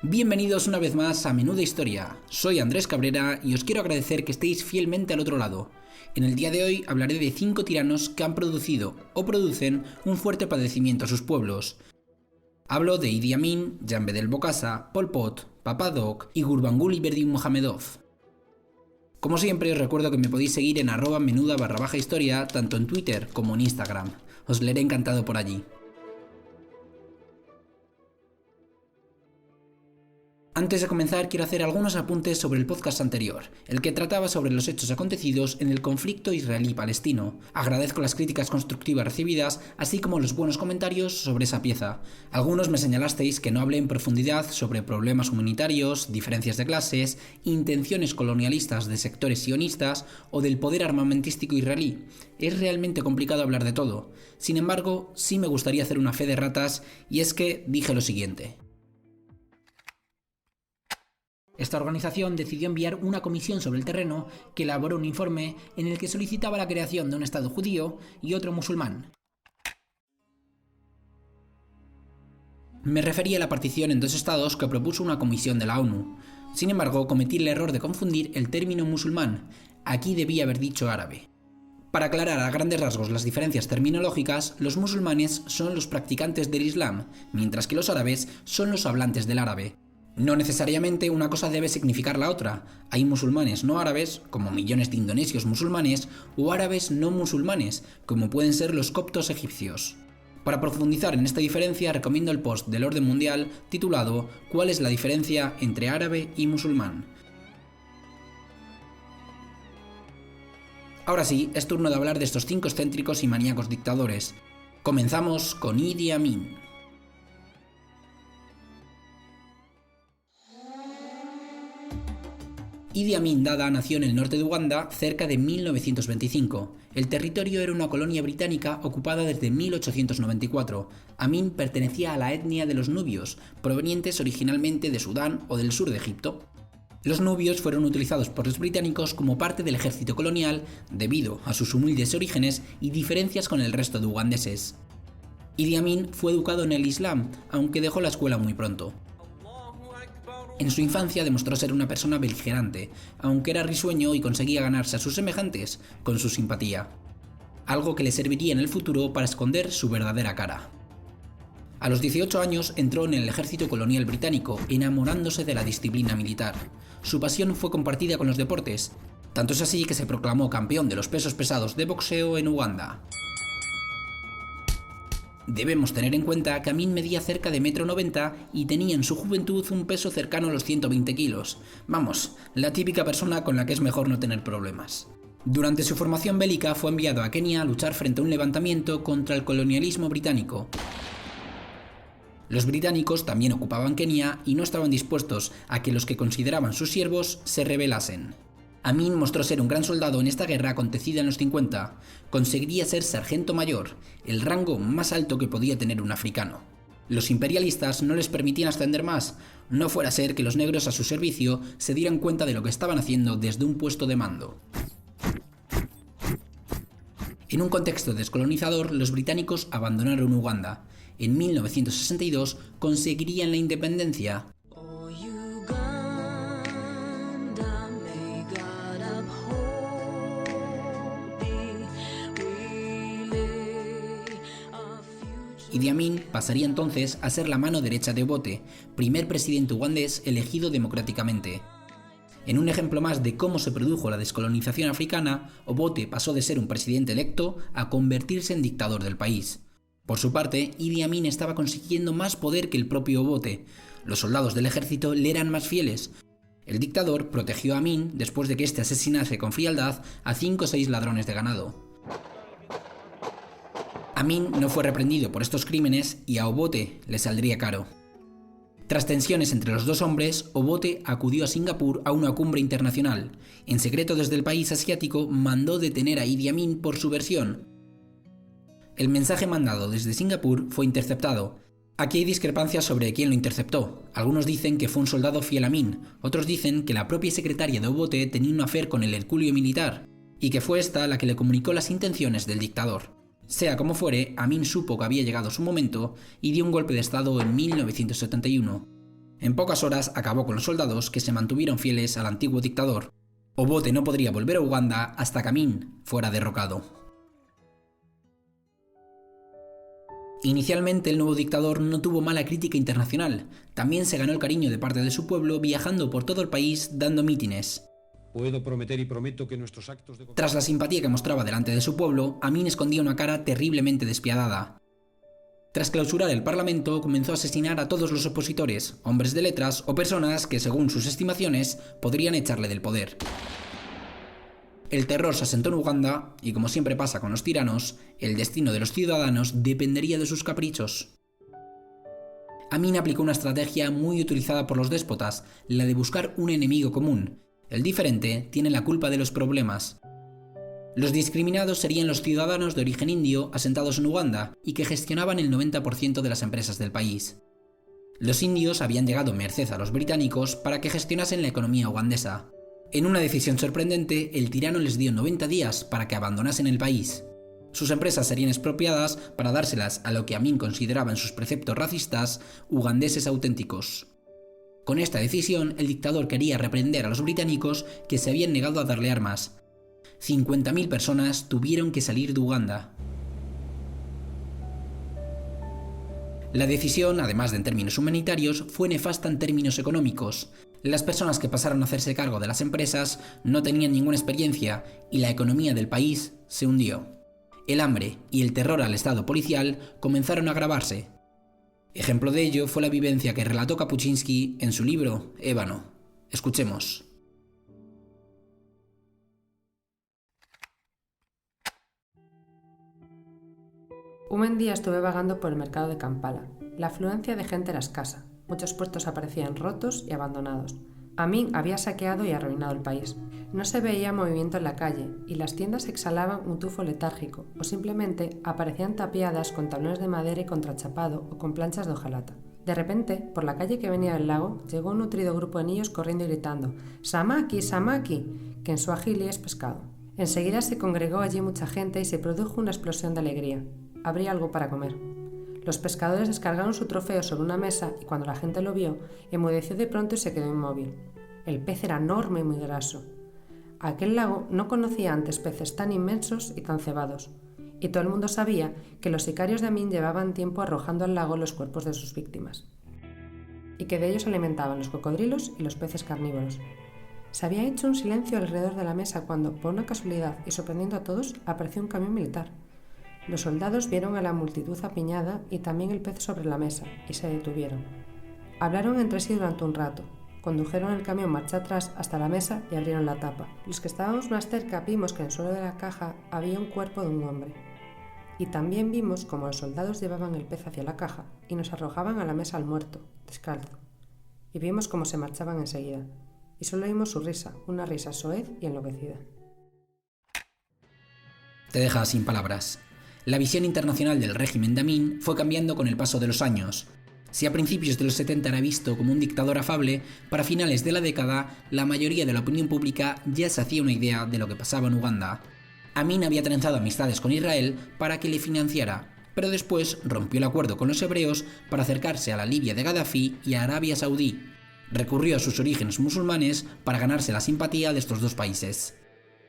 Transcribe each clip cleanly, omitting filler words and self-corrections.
Bienvenidos una vez más a Menuda Historia. Soy Andrés Cabrera y os quiero agradecer que estéis fielmente al otro lado. En el día de hoy hablaré de 5 tiranos que han producido o producen un fuerte padecimiento a sus pueblos. Hablo de Idi Amin, Jan Bedel Bokassa, Pol Pot, Papa Doc y Gurbanguly Berdimuhamedov. Como siempre os recuerdo que me podéis seguir en @menuda_historia tanto en Twitter como en Instagram. Os leeré encantado por allí. Antes de comenzar quiero hacer algunos apuntes sobre el podcast anterior, el que trataba sobre los hechos acontecidos en el conflicto israelí-palestino. Agradezco las críticas constructivas recibidas, así como los buenos comentarios sobre esa pieza. Algunos me señalasteis que no hablé en profundidad sobre problemas humanitarios, diferencias de clases, intenciones colonialistas de sectores sionistas o del poder armamentístico israelí. Es realmente complicado hablar de todo. Sin embargo, sí me gustaría hacer una fe de ratas, y es que dije lo siguiente. Esta organización decidió enviar una comisión sobre el terreno que elaboró un informe en el que solicitaba la creación de un Estado judío y otro musulmán. Me refería a la partición en 2 estados que propuso una comisión de la ONU. Sin embargo, cometí el error de confundir el término musulmán. Aquí debía haber dicho árabe. Para aclarar a grandes rasgos las diferencias terminológicas, los musulmanes son los practicantes del Islam, mientras que los árabes son los hablantes del árabe. No necesariamente una cosa debe significar la otra. Hay musulmanes no árabes, como millones de indonesios musulmanes, o árabes no musulmanes, como pueden ser los coptos egipcios. Para profundizar en esta diferencia recomiendo el post del Orden Mundial titulado ¿Cuál es la diferencia entre árabe y musulmán? Ahora sí, es turno de hablar de estos 5 excéntricos y maníacos dictadores. Comenzamos con Idi Amin. Idi Amin Dada nació en el norte de Uganda cerca de 1925. El territorio era una colonia británica ocupada desde 1894. Amin pertenecía a la etnia de los nubios, provenientes originalmente de Sudán o del sur de Egipto. Los nubios fueron utilizados por los británicos como parte del ejército colonial debido a sus humildes orígenes y diferencias con el resto de ugandeses. Idi Amin fue educado en el Islam, aunque dejó la escuela muy pronto. En su infancia demostró ser una persona beligerante, aunque era risueño y conseguía ganarse a sus semejantes con su simpatía, algo que le serviría en el futuro para esconder su verdadera cara. A los 18 años entró en el ejército colonial británico, enamorándose de la disciplina militar. Su pasión fue compartida con los deportes, tanto es así que se proclamó campeón de los pesos pesados de boxeo en Uganda. Debemos tener en cuenta que Amin medía cerca de 1,90 m y tenía en su juventud un peso cercano a los 120 kilos. Vamos, la típica persona con la que es mejor no tener problemas. Durante su formación bélica fue enviado a Kenia a luchar frente a un levantamiento contra el colonialismo británico. Los británicos también ocupaban Kenia y no estaban dispuestos a que los que consideraban sus siervos se rebelasen. Amin mostró ser un gran soldado en esta guerra acontecida en los 50. Conseguiría ser sargento mayor, el rango más alto que podía tener un africano. Los imperialistas no les permitían ascender más, no fuera a ser que los negros a su servicio se dieran cuenta de lo que estaban haciendo desde un puesto de mando. En un contexto descolonizador, los británicos abandonaron Uganda. En 1962 conseguirían la independencia. Idi Amin pasaría entonces a ser la mano derecha de Obote, primer presidente ugandés elegido democráticamente. En un ejemplo más de cómo se produjo la descolonización africana, Obote pasó de ser un presidente electo a convertirse en dictador del país. Por su parte, Idi Amin estaba consiguiendo más poder que el propio Obote. Los soldados del ejército le eran más fieles. El dictador protegió a Amin después de que éste asesinase con frialdad a 5 o 6 ladrones de ganado. Amin no fue reprendido por estos crímenes y a Obote le saldría caro. Tras tensiones entre los dos hombres, Obote acudió a Singapur a una cumbre internacional. En secreto desde el país asiático mandó detener a Idi Amin por su versión. El mensaje mandado desde Singapur fue interceptado. Aquí hay discrepancias sobre quién lo interceptó. Algunos dicen que fue un soldado fiel a Amin, otros dicen que la propia secretaria de Obote tenía un affair con el Herculeo militar, y que fue esta la que le comunicó las intenciones del dictador. Sea como fuere, Amin supo que había llegado su momento y dio un golpe de estado en 1971. En pocas horas acabó con los soldados que se mantuvieron fieles al antiguo dictador. Obote no podría volver a Uganda hasta que Amin fuera derrocado. Inicialmente el nuevo dictador no tuvo mala crítica internacional, también se ganó el cariño de parte de su pueblo viajando por todo el país dando mítines. Puedo prometer y prometo que nuestros actos de... Tras la simpatía que mostraba delante de su pueblo, Amin escondía una cara terriblemente despiadada. Tras clausurar el parlamento, comenzó a asesinar a todos los opositores, hombres de letras o personas que, según sus estimaciones, podrían echarle del poder. El terror se asentó en Uganda y, como siempre pasa con los tiranos, el destino de los ciudadanos dependería de sus caprichos. Amin aplicó una estrategia muy utilizada por los déspotas, la de buscar un enemigo común. El diferente tiene la culpa de los problemas. Los discriminados serían los ciudadanos de origen indio asentados en Uganda y que gestionaban el 90% de las empresas del país. Los indios habían llegado merced a los británicos para que gestionasen la economía ugandesa. En una decisión sorprendente, el tirano les dio 90 días para que abandonasen el país. Sus empresas serían expropiadas para dárselas a lo que Amin consideraba en sus preceptos racistas ugandeses auténticos. Con esta decisión, el dictador quería reprender a los británicos que se habían negado a darle armas. 50.000 personas tuvieron que salir de Uganda. La decisión, además de en términos humanitarios, fue nefasta en términos económicos. Las personas que pasaron a hacerse cargo de las empresas no tenían ninguna experiencia y la economía del país se hundió. El hambre y el terror al estado policial comenzaron a agravarse. Ejemplo de ello fue la vivencia que relató Kapuczynski en su libro Ébano. Escuchemos. Un buen día estuve vagando por el mercado de Kampala. La afluencia de gente era escasa. Muchos puestos aparecían rotos y abandonados. Amin había saqueado y arruinado el país. No se veía movimiento en la calle y las tiendas exhalaban un tufo letárgico o simplemente aparecían tapiadas con tablones de madera y contrachapado o con planchas de hojalata. De repente, por la calle que venía del lago, llegó un nutrido grupo de niños corriendo y gritando «¡Samaki, samaki!», que en suajili es pescado. Enseguida se congregó allí mucha gente y se produjo una explosión de alegría. Habría algo para comer. Los pescadores descargaron su trofeo sobre una mesa y cuando la gente lo vio, enmudeció de pronto y se quedó inmóvil. El pez era enorme y muy graso. Aquel lago no conocía antes peces tan inmensos y tan cebados, y todo el mundo sabía que los sicarios de Amin llevaban tiempo arrojando al lago los cuerpos de sus víctimas, y que de ellos se alimentaban los cocodrilos y los peces carnívoros. Se había hecho un silencio alrededor de la mesa cuando, por una casualidad y sorprendiendo a todos, apareció un camión militar. Los soldados vieron a la multitud apiñada y también el pez sobre la mesa, y se detuvieron. Hablaron entre sí durante un rato. Condujeron el camión marcha atrás hasta la mesa y abrieron la tapa. Los que estábamos más cerca vimos que en el suelo de la caja había un cuerpo de un hombre. Y también vimos cómo los soldados llevaban el pez hacia la caja y nos arrojaban a la mesa al muerto, descalzo. Y vimos cómo se marchaban enseguida. Y solo oímos su risa, una risa soez y enloquecida. Te deja sin palabras. La visión internacional del régimen de Amin fue cambiando con el paso de los años. Si a principios de los 70 era visto como un dictador afable, para finales de la década, la mayoría de la opinión pública ya se hacía una idea de lo que pasaba en Uganda. Amin había trenzado amistades con Israel para que le financiara, pero después rompió el acuerdo con los hebreos para acercarse a la Libia de Gaddafi y a Arabia Saudí. Recurrió a sus orígenes musulmanes para ganarse la simpatía de estos dos países.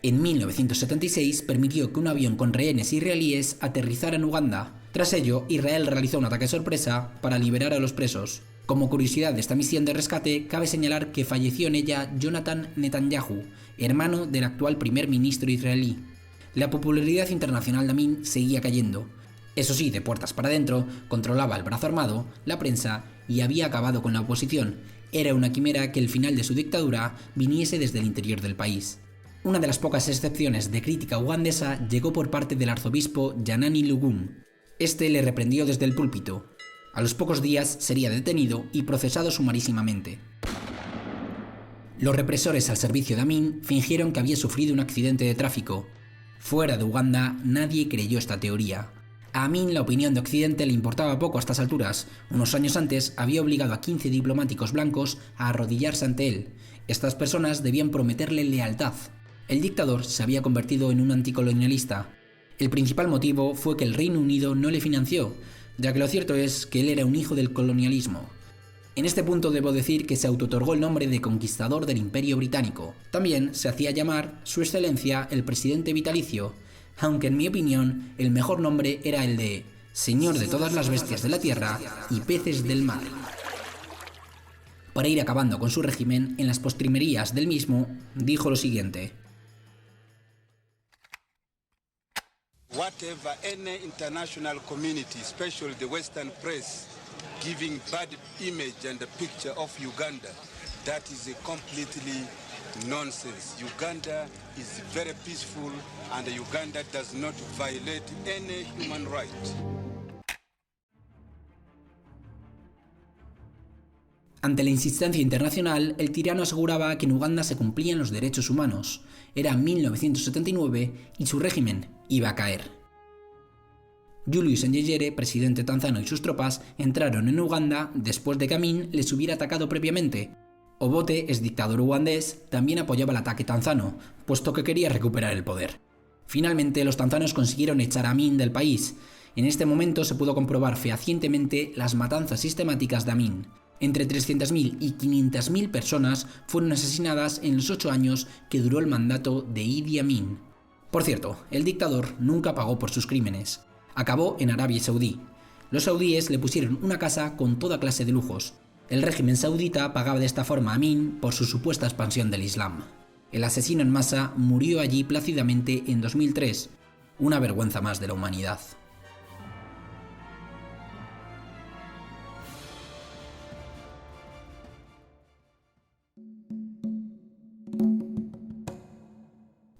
En 1976 permitió que un avión con rehenes israelíes aterrizara en Uganda. Tras ello, Israel realizó un ataque sorpresa para liberar a los presos. Como curiosidad de esta misión de rescate, cabe señalar que falleció en ella Jonathan Netanyahu, hermano del actual primer ministro israelí. La popularidad internacional de Amin seguía cayendo. Eso sí, de puertas para adentro, controlaba el brazo armado, la prensa y había acabado con la oposición. Era una quimera que el final de su dictadura viniese desde el interior del país. Una de las pocas excepciones de crítica ugandesa llegó por parte del arzobispo Janani Lugum. Este le reprendió desde el púlpito. A los pocos días sería detenido y procesado sumarísimamente. Los represores al servicio de Amin fingieron que había sufrido un accidente de tráfico. Fuera de Uganda nadie creyó esta teoría. A Amin la opinión de Occidente le importaba poco a estas alturas. Unos años antes había obligado a 15 diplomáticos blancos a arrodillarse ante él. Estas personas debían prometerle lealtad. El dictador se había convertido en un anticolonialista. El principal motivo fue que el Reino Unido no le financió, ya que lo cierto es que él era un hijo del colonialismo. En este punto debo decir que se autootorgó el nombre de conquistador del Imperio Británico. También se hacía llamar Su Excelencia el Presidente Vitalicio, aunque en mi opinión el mejor nombre era el de Señor de todas las bestias de la tierra y peces del mar. Para ir acabando con su régimen, en las postrimerías del mismo, dijo lo siguiente: Whatever any international community, especially the Western press, giving bad image and the picture of Uganda, that is a completely nonsense. Uganda is very peaceful and Uganda does not violate any human right. Ante la insistencia internacional, el tirano aseguraba que en Uganda se cumplían los derechos humanos. Era 1979 y su régimen iba a caer. Julius Nyerere, presidente tanzano, y sus tropas entraron en Uganda después de que Amin les hubiera atacado previamente. Obote, exdictador ugandés, también apoyaba el ataque tanzano, puesto que quería recuperar el poder. Finalmente, los tanzanos consiguieron echar a Amin del país. En este momento se pudo comprobar fehacientemente las matanzas sistemáticas de Amin. Entre 300.000 y 500.000 personas fueron asesinadas en los 8 años que duró el mandato de Idi Amin. Por cierto, el dictador nunca pagó por sus crímenes. Acabó en Arabia Saudí. Los saudíes le pusieron una casa con toda clase de lujos. El régimen saudita pagaba de esta forma a Amin por su supuesta expansión del Islam. El asesino en masa murió allí plácidamente en 2003. Una vergüenza más de la humanidad.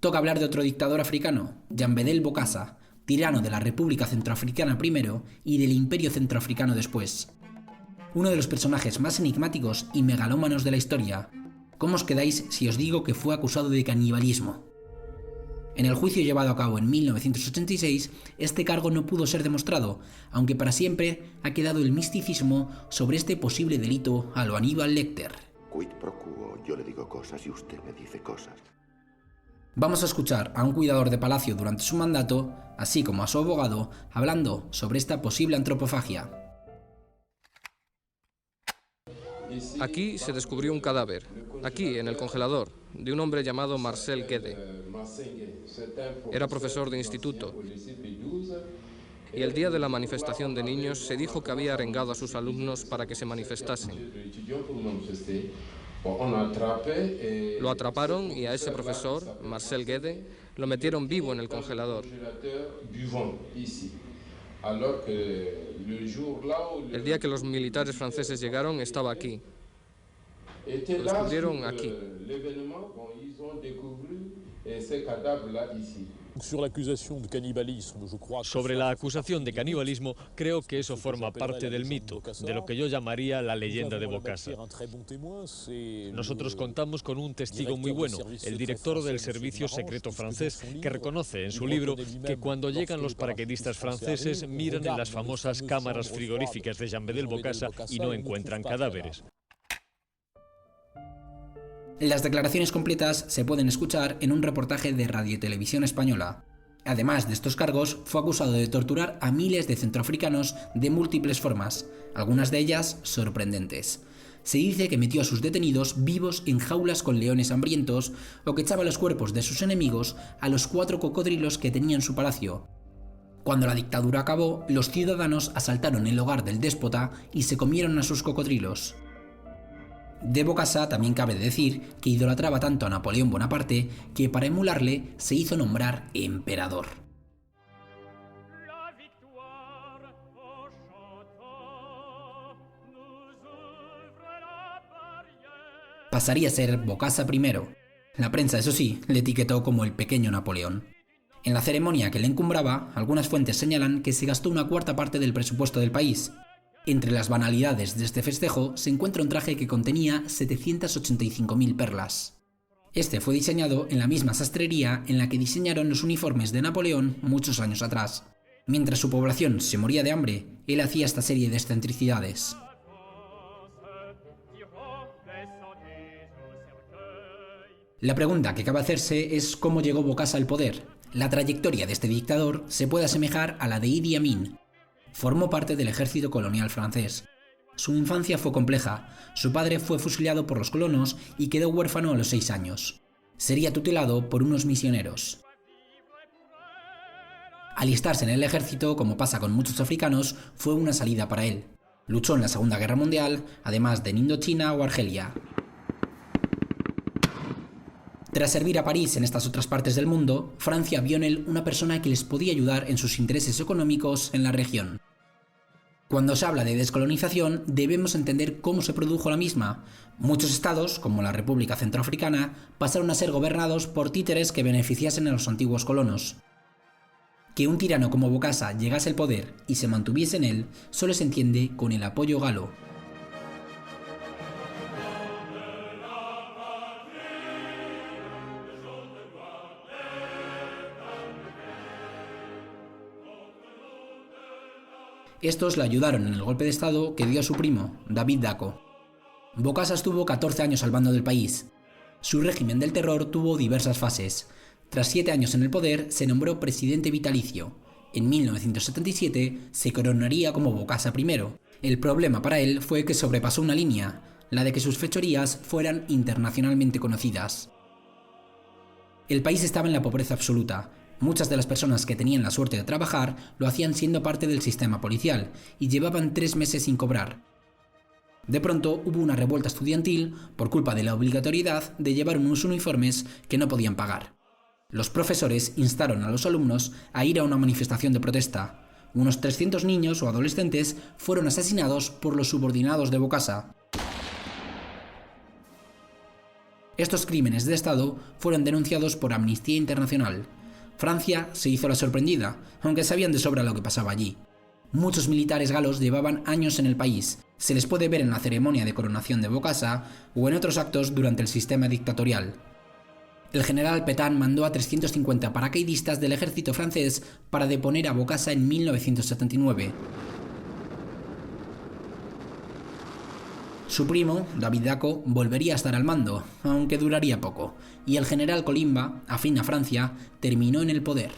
Toca hablar de otro dictador africano, Jean Bedel Bokassa, tirano de la República Centroafricana primero y del Imperio Centroafricano después. Uno de los personajes más enigmáticos y megalómanos de la historia. ¿Cómo os quedáis si os digo que fue acusado de canibalismo? En el juicio llevado a cabo en 1986, este cargo no pudo ser demostrado, aunque para siempre ha quedado el misticismo sobre este posible delito a lo Aníbal Lecter. Quid pro quo, yo le digo cosas y usted me dice cosas. Vamos a escuchar a un cuidador de palacio durante su mandato, así como a su abogado, hablando sobre esta posible antropofagia. Aquí se descubrió un cadáver, aquí en el congelador, de un hombre llamado Marcel Guédé. Era profesor de instituto y el día de la manifestación de niños se dijo que había arengado a sus alumnos para que se manifestasen. Lo atraparon y a ese profesor, Marcel Guédé, lo metieron vivo en el congelador. El día que los militares franceses llegaron, estaba aquí. Lo descubrieron aquí. Sobre la acusación de canibalismo, creo que eso forma parte del mito, de lo que yo llamaría la leyenda de Bokassa. Nosotros contamos con un testigo muy bueno, el director del servicio secreto francés, que reconoce en su libro que cuando llegan los paracaidistas franceses miran en las famosas cámaras frigoríficas de Jean Bedel Bokassa y no encuentran cadáveres. Las declaraciones completas se pueden escuchar en un reportaje de Radio y Televisión Española. Además de estos cargos, fue acusado de torturar a miles de centroafricanos de múltiples formas, algunas de ellas sorprendentes. Se dice que metió a sus detenidos vivos en jaulas con leones hambrientos o que echaba los cuerpos de sus enemigos a los 4 cocodrilos que tenía en su palacio. Cuando la dictadura acabó, los ciudadanos asaltaron el hogar del déspota y se comieron a sus cocodrilos. De Bokassa también cabe decir que idolatraba tanto a Napoleón Bonaparte que para emularle se hizo nombrar emperador. Pasaría a ser Bokassa I. La prensa, eso sí, le etiquetó como el pequeño Napoleón. En la ceremonia que le encumbraba, algunas fuentes señalan que se gastó una cuarta parte del presupuesto del país. Entre las banalidades de este festejo se encuentra un traje que contenía 785.000 perlas. Este fue diseñado en la misma sastrería en la que diseñaron los uniformes de Napoleón muchos años atrás. Mientras su población se moría de hambre, él hacía esta serie de excentricidades. La pregunta que cabe hacerse es cómo llegó Bokassa al poder. La trayectoria de este dictador se puede asemejar a la de Idi Amin. Formó parte del ejército colonial francés. Su infancia fue compleja. Su padre fue fusilado por los colonos y quedó huérfano a los 6 años. Sería tutelado por unos misioneros. Alistarse en el ejército, como pasa con muchos africanos, fue una salida para él. Luchó en la Segunda Guerra Mundial, además de en Indochina o Argelia. Tras servir a París en estas otras partes del mundo, Francia vio en él una persona que les podía ayudar en sus intereses económicos en la región. Cuando se habla de descolonización, debemos entender cómo se produjo la misma. Muchos estados, como la República Centroafricana, pasaron a ser gobernados por títeres que beneficiasen a los antiguos colonos. Que un tirano como Bokassa llegase al poder y se mantuviese en él, solo se entiende con el apoyo galo. Estos le ayudaron en el golpe de estado que dio a su primo, David Dacko. Bokassa estuvo 14 años al mando del país. Su régimen del terror tuvo diversas fases. Tras 7 años en el poder, se nombró presidente vitalicio. En 1977 se coronaría como Bokassa I. El problema para él fue que sobrepasó una línea, la de que sus fechorías fueran internacionalmente conocidas. El país estaba en la pobreza absoluta. Muchas de las personas que tenían la suerte de trabajar lo hacían siendo parte del sistema policial y llevaban 3 meses sin cobrar. De pronto hubo una revuelta estudiantil por culpa de la obligatoriedad de llevar unos uniformes que no podían pagar. Los profesores instaron a los alumnos a ir a una manifestación de protesta. Unos 300 niños o adolescentes fueron asesinados por los subordinados de Bokassa. Estos crímenes de Estado fueron denunciados por Amnistía Internacional. Francia se hizo la sorprendida, aunque sabían de sobra lo que pasaba allí. Muchos militares galos llevaban años en el país. Se les puede ver en la ceremonia de coronación de Bokassa o en otros actos durante el sistema dictatorial. El general Pétain mandó a 350 paracaidistas del ejército francés para deponer a Bokassa en 1979. Su primo, David Dacko, volvería a estar al mando, aunque duraría poco, y el general Colimba, afín a Francia, terminó en el poder.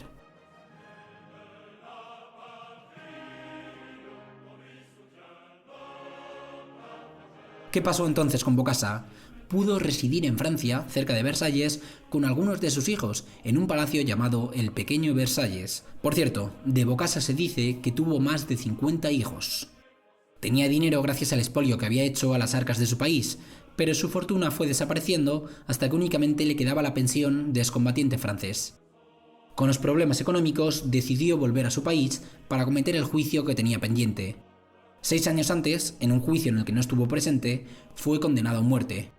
¿Qué pasó entonces con Bokassa? Pudo residir en Francia, cerca de Versalles, con algunos de sus hijos, en un palacio llamado el Pequeño Versalles. Por cierto, de Bokassa se dice que tuvo más de 50 hijos. Tenía dinero gracias al expolio que había hecho a las arcas de su país, pero su fortuna fue desapareciendo hasta que únicamente le quedaba la pensión de excombatiente francés. Con los problemas económicos, decidió volver a su país para cometer el juicio que tenía pendiente. 6 años antes, en un juicio en el que no estuvo presente, fue condenado a muerte.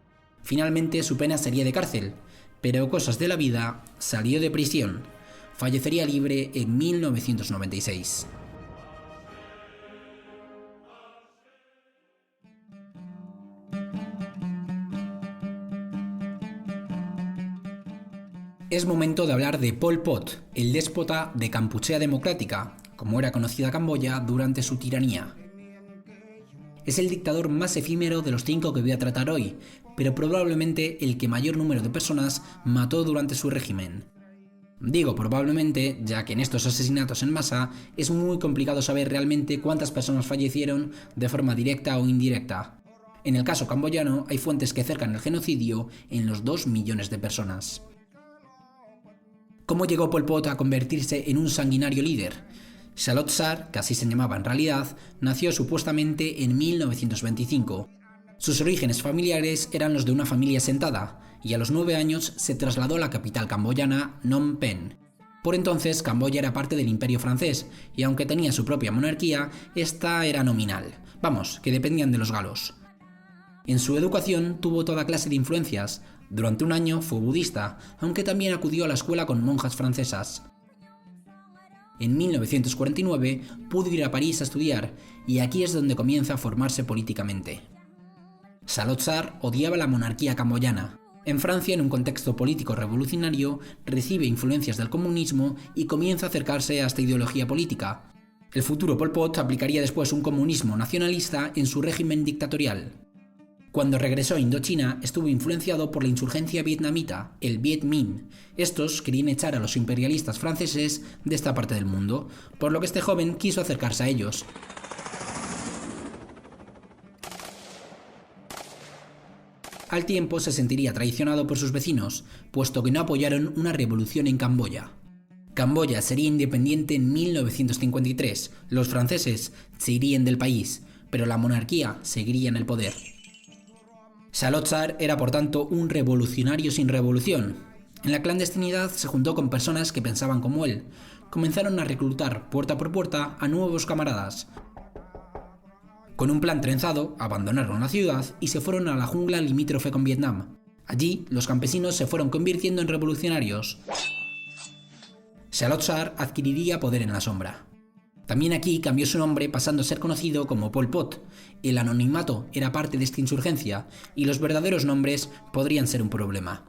Finalmente su pena sería de cárcel, pero cosas de la vida, salió de prisión. Fallecería libre en 1996. Es momento de hablar de Pol Pot, el déspota de Kampuchea Democrática, como era conocida Camboya durante su tiranía. Es el dictador más efímero de los 5 que voy a tratar hoy, pero probablemente el que mayor número de personas mató durante su régimen. Digo probablemente, ya que en estos asesinatos en masa es muy complicado saber realmente cuántas personas fallecieron de forma directa o indirecta. En el caso camboyano hay fuentes que acercan el genocidio en los 2 millones de personas. ¿Cómo llegó Pol Pot a convertirse en un sanguinario líder? Saloth Sar, que así se llamaba en realidad, nació supuestamente en 1925. Sus orígenes familiares eran los de una familia asentada, y a los 9 años se trasladó a la capital camboyana, Phnom Penh. Por entonces, Camboya era parte del Imperio francés, y aunque tenía su propia monarquía, esta era nominal. Vamos, que dependían de los galos. En su educación tuvo toda clase de influencias. Durante un año fue budista, aunque también acudió a la escuela con monjas francesas. En 1949 pudo ir a París a estudiar, y aquí es donde comienza a formarse políticamente. Saloth Sar odiaba la monarquía camboyana. En Francia, en un contexto político revolucionario, recibe influencias del comunismo y comienza a acercarse a esta ideología política. El futuro Pol Pot aplicaría después un comunismo nacionalista en su régimen dictatorial. Cuando regresó a Indochina, estuvo influenciado por la insurgencia vietnamita, el Viet Minh. Estos querían echar a los imperialistas franceses de esta parte del mundo, por lo que este joven quiso acercarse a ellos. al tiempo se sentiría traicionado por sus vecinos, puesto que no apoyaron una revolución en Camboya. Camboya sería independiente en 1953, los franceses se irían del país, pero la monarquía seguiría en el poder. Salotsar era por tanto un revolucionario sin revolución. En la clandestinidad se juntó con personas que pensaban como él. Comenzaron a reclutar puerta por puerta a nuevos camaradas. Con un plan trenzado, abandonaron la ciudad y se fueron a la jungla limítrofe con Vietnam. Allí, los campesinos se fueron convirtiendo en revolucionarios. Salotsar adquiriría poder en la sombra. También aquí cambió su nombre pasando a ser conocido como Pol Pot. El anonimato era parte de esta insurgencia y los verdaderos nombres podrían ser un problema.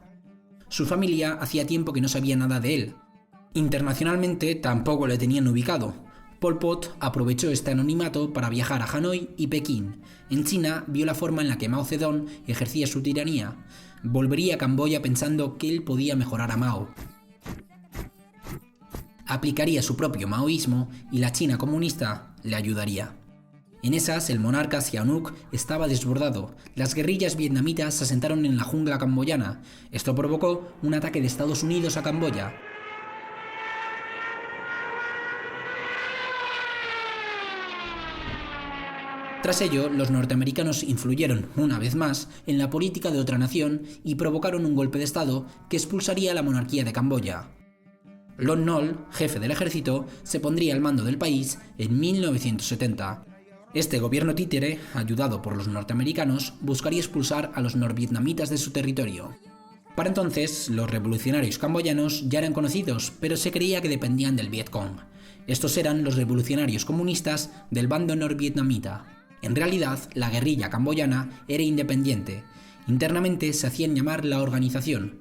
Su familia hacía tiempo que no sabía nada de él. Internacionalmente tampoco le tenían ubicado. Pol Pot aprovechó este anonimato para viajar a Hanoi y Pekín. En China vio la forma en la que Mao Zedong ejercía su tiranía. Volvería a Camboya pensando que él podía mejorar a Mao. Aplicaría su propio maoísmo y la China comunista le ayudaría. En esas, el monarca Sihanouk estaba desbordado. Las guerrillas vietnamitas se asentaron en la jungla camboyana. Esto provocó un ataque de Estados Unidos a Camboya. Tras ello, los norteamericanos influyeron, una vez más, en la política de otra nación y provocaron un golpe de estado que expulsaría a la monarquía de Camboya. Lon Nol, jefe del ejército, se pondría al mando del país en 1970. Este gobierno títere, ayudado por los norteamericanos, buscaría expulsar a los norvietnamitas de su territorio. Para entonces, los revolucionarios camboyanos ya eran conocidos, pero se creía que dependían del Vietcong. Estos eran los revolucionarios comunistas del bando norvietnamita. En realidad, la guerrilla camboyana era independiente. Internamente se hacían llamar la Organización.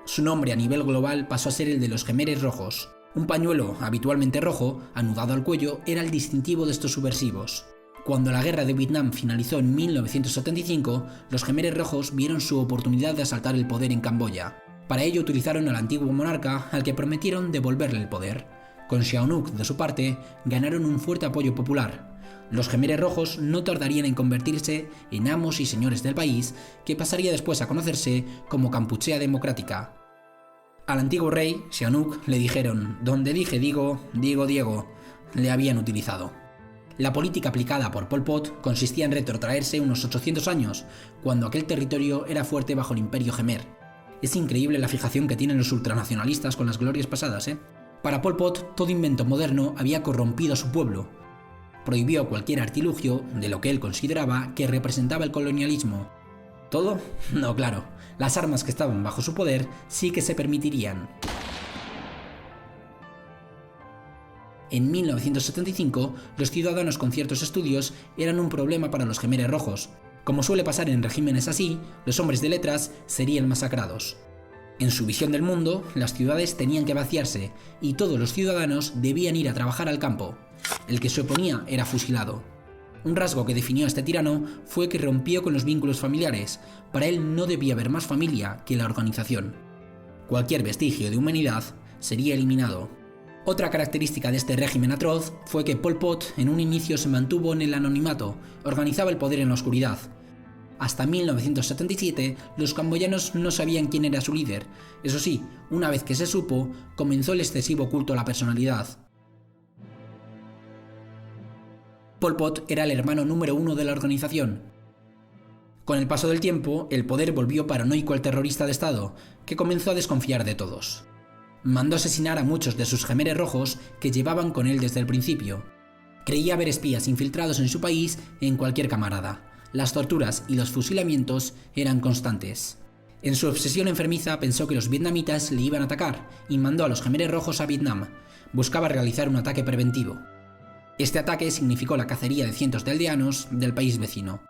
Su nombre a nivel global pasó a ser el de los Khmeres Rojos. Un pañuelo, habitualmente rojo, anudado al cuello, era el distintivo de estos subversivos. Cuando la guerra de Vietnam finalizó en 1975, los Khmeres Rojos vieron su oportunidad de asaltar el poder en Camboya. Para ello utilizaron al antiguo monarca, al que prometieron devolverle el poder. Con Sihanouk, de su parte, ganaron un fuerte apoyo popular. Los Khmeres Rojos no tardarían en convertirse en amos y señores del país, que pasaría después a conocerse como Kampuchea Democrática. Al antiguo rey, Sihanouk, le dijeron: «Donde dije digo, digo Diego». Le habían utilizado. La política aplicada por Pol Pot consistía en retrotraerse unos 800 años, cuando aquel territorio era fuerte bajo el imperio Khmer. Es increíble la fijación que tienen los ultranacionalistas con las glorias pasadas, ¿eh? Para Pol Pot, todo invento moderno había corrompido a su pueblo. Prohibió cualquier artilugio de lo que él consideraba que representaba el colonialismo. ¿Todo? No, claro. Las armas que estaban bajo su poder sí que se permitirían. En 1975, los ciudadanos con ciertos estudios eran un problema para los Khmeres Rojos. Como suele pasar en regímenes así, los hombres de letras serían masacrados. En su visión del mundo, las ciudades tenían que vaciarse y todos los ciudadanos debían ir a trabajar al campo. El que se oponía era fusilado. Un rasgo que definió a este tirano fue que rompió con los vínculos familiares. Para él no debía haber más familia que la organización. Cualquier vestigio de humanidad sería eliminado. Otra característica de este régimen atroz fue que Pol Pot en un inicio se mantuvo en el anonimato, organizaba el poder en la oscuridad. Hasta 1977, los camboyanos no sabían quién era su líder. Eso sí, una vez que se supo, comenzó el excesivo culto a la personalidad. Pol Pot era el hermano número 1 de la organización. Con el paso del tiempo, el poder volvió paranoico al terrorista de Estado, que comenzó a desconfiar de todos. Mandó asesinar a muchos de sus Khmeres Rojos que llevaban con él desde el principio. Creía haber espías infiltrados en su país en cualquier camarada. Las torturas y los fusilamientos eran constantes. En su obsesión enfermiza pensó que los vietnamitas le iban a atacar y mandó a los Khmeres Rojos a Vietnam. Buscaba realizar un ataque preventivo. Este ataque significó la cacería de cientos de aldeanos del país vecino.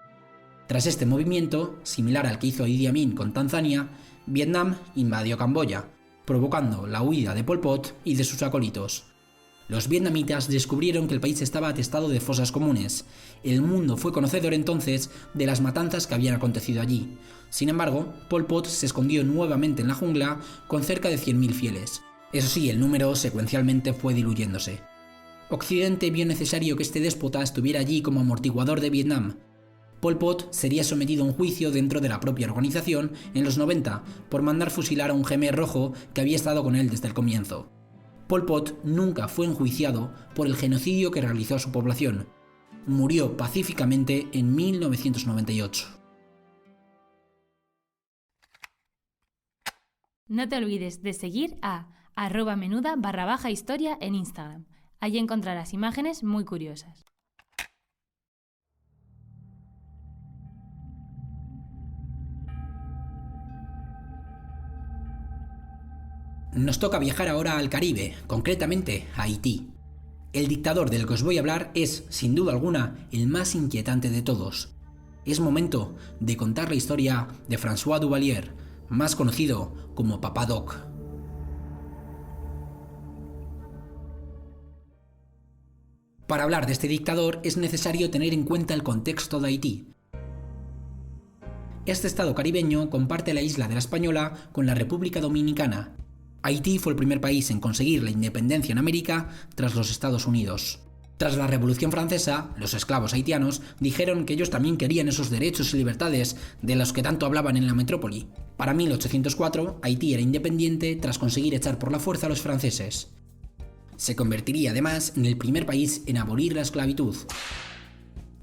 Tras este movimiento, similar al que hizo Idi Amin con Tanzania, Vietnam invadió Camboya, provocando la huida de Pol Pot y de sus acólitos. Los vietnamitas descubrieron que el país estaba atestado de fosas comunes. El mundo fue conocedor entonces de las matanzas que habían acontecido allí. Sin embargo, Pol Pot se escondió nuevamente en la jungla con cerca de 100.000 fieles. Eso sí, el número secuencialmente fue diluyéndose. Occidente vio necesario que este déspota estuviera allí como amortiguador de Vietnam. Pol Pot sería sometido a un juicio dentro de la propia organización en los 90 por mandar fusilar a un Khmer rojo que había estado con él desde el comienzo. Pol Pot nunca fue enjuiciado por el genocidio que realizó a su población. Murió pacíficamente en 1998. No te olvides de seguir a @menuda_historia en Instagram. Allí encontrarás imágenes muy curiosas. Nos toca viajar ahora al Caribe, concretamente a Haití. El dictador del que os voy a hablar es, sin duda alguna, el más inquietante de todos. Es momento de contar la historia de François Duvalier, más conocido como Papa Doc. Para hablar de este dictador es necesario tener en cuenta el contexto de Haití. Este estado caribeño comparte la isla de la Española con la República Dominicana. Haití fue el primer país en conseguir la independencia en América tras los Estados Unidos. Tras la Revolución Francesa, los esclavos haitianos dijeron que ellos también querían esos derechos y libertades de los que tanto hablaban en la metrópoli. Para 1804, Haití era independiente tras conseguir echar por la fuerza a los franceses. Se convertiría además en el primer país en abolir la esclavitud.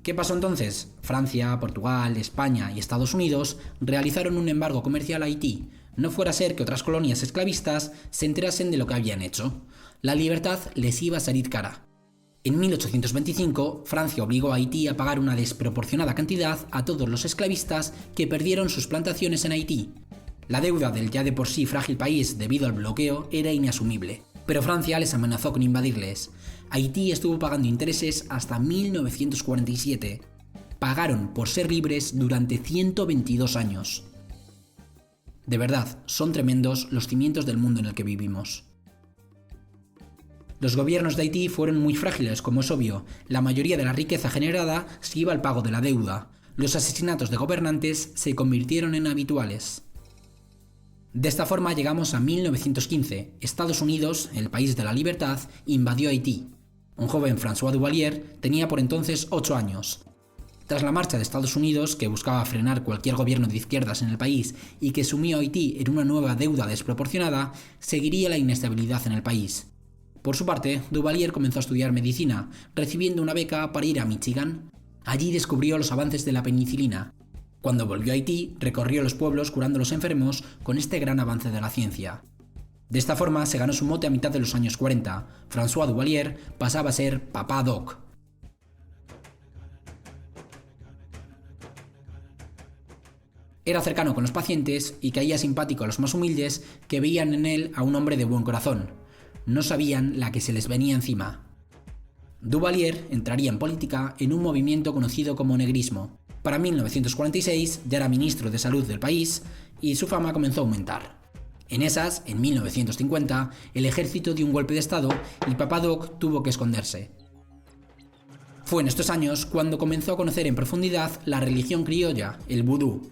¿Qué pasó entonces? Francia, Portugal, España y Estados Unidos realizaron un embargo comercial a Haití. No fuera a ser que otras colonias esclavistas se enterasen de lo que habían hecho. La libertad les iba a salir cara. En 1825, Francia obligó a Haití a pagar una desproporcionada cantidad a todos los esclavistas que perdieron sus plantaciones en Haití. La deuda del ya de por sí frágil país debido al bloqueo era inasumible, pero Francia les amenazó con invadirles. Haití estuvo pagando intereses hasta 1947. Pagaron por ser libres durante 122 años. De verdad, son tremendos los cimientos del mundo en el que vivimos. Los gobiernos de Haití fueron muy frágiles, como es obvio. La mayoría de la riqueza generada se iba al pago de la deuda. Los asesinatos de gobernantes se convirtieron en habituales. De esta forma llegamos a 1915. Estados Unidos, el país de la libertad, invadió Haití. Un joven François Duvalier tenía por entonces 8 años. Tras la marcha de Estados Unidos, que buscaba frenar cualquier gobierno de izquierdas en el país y que sumió a Haití en una nueva deuda desproporcionada, seguiría la inestabilidad en el país. Por su parte, Duvalier comenzó a estudiar medicina, recibiendo una beca para ir a Michigan. Allí descubrió los avances de la penicilina. Cuando volvió a Haití, recorrió los pueblos curando a los enfermos con este gran avance de la ciencia. De esta forma se ganó su mote a mitad de los años 40. François Duvalier pasaba a ser Papa Doc. Era cercano con los pacientes y caía simpático a los más humildes que veían en él a un hombre de buen corazón. No sabían la que se les venía encima. Duvalier entraría en política en un movimiento conocido como negrismo. Para 1946 ya era ministro de Salud del país y su fama comenzó a aumentar. En esas, en 1950, el ejército dio un golpe de estado y Papa Doc tuvo que esconderse. Fue en estos años cuando comenzó a conocer en profundidad la religión criolla, el vudú,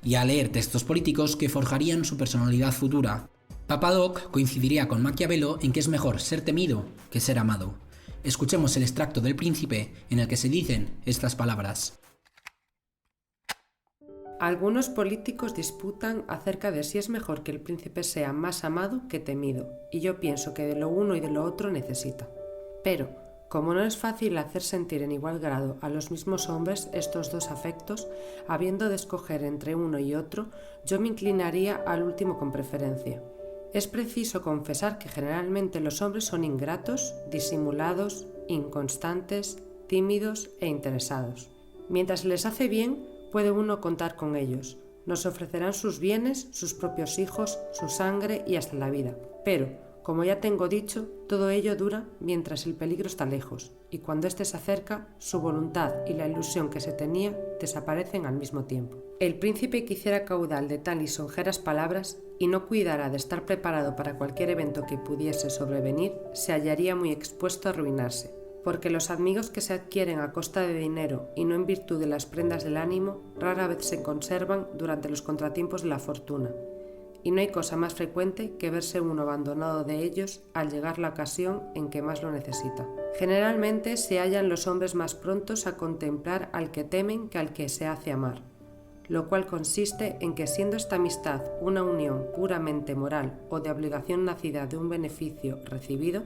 y a leer textos políticos que forjarían su personalidad futura. Papa Doc coincidiría con Maquiavelo en que es mejor ser temido que ser amado. Escuchemos el extracto del Príncipe en el que se dicen estas palabras. Algunos políticos disputan acerca de si es mejor que el príncipe sea más amado que temido, y yo pienso que de lo uno y de lo otro necesita. Pero, como no es fácil hacer sentir en igual grado a los mismos hombres estos dos afectos, habiendo de escoger entre uno y otro, yo me inclinaría al último con preferencia. Es preciso confesar que generalmente los hombres son ingratos, disimulados, inconstantes, tímidos e interesados. Mientras les hace bien, puede uno contar con ellos. Nos ofrecerán sus bienes, sus propios hijos, su sangre y hasta la vida. Pero, como ya tengo dicho, todo ello dura mientras el peligro está lejos, y cuando éste se acerca, su voluntad y la ilusión que se tenía desaparecen al mismo tiempo. El príncipe que hiciera caudal de tan lisonjeras palabras y no cuidara de estar preparado para cualquier evento que pudiese sobrevenir, se hallaría muy expuesto a arruinarse, porque los amigos que se adquieren a costa de dinero y no en virtud de las prendas del ánimo, rara vez se conservan durante los contratiempos de la fortuna, y no hay cosa más frecuente que verse uno abandonado de ellos al llegar la ocasión en que más lo necesita. Generalmente se hallan los hombres más prontos a contemplar al que temen que al que se hace amar, lo cual consiste en que, siendo esta amistad una unión puramente moral o de obligación nacida de un beneficio recibido,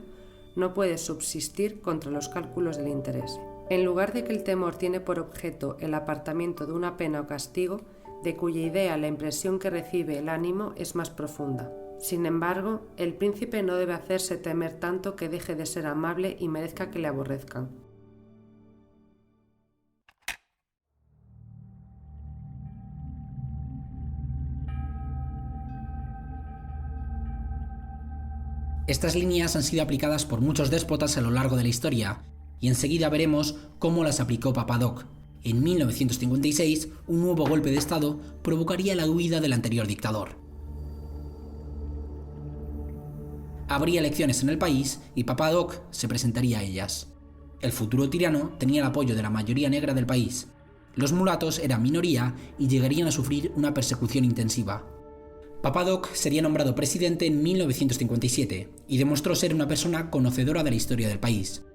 no puede subsistir contra los cálculos del interés. En lugar de que el temor tiene por objeto el apartamiento de una pena o castigo, de cuya idea la impresión que recibe el ánimo es más profunda. Sin embargo, el príncipe no debe hacerse temer tanto que deje de ser amable y merezca que le aborrezcan. Estas líneas han sido aplicadas por muchos déspotas a lo largo de la historia, y enseguida veremos cómo las aplicó Papa Doc. En 1956, un nuevo golpe de Estado provocaría la huida del anterior dictador. Habría elecciones en el país y Papa Doc se presentaría a ellas. El futuro tirano tenía el apoyo de la mayoría negra del país. Los mulatos eran minoría y llegarían a sufrir una persecución intensiva. Papa Doc sería nombrado presidente en 1957 y demostró ser una persona conocedora de la historia del país.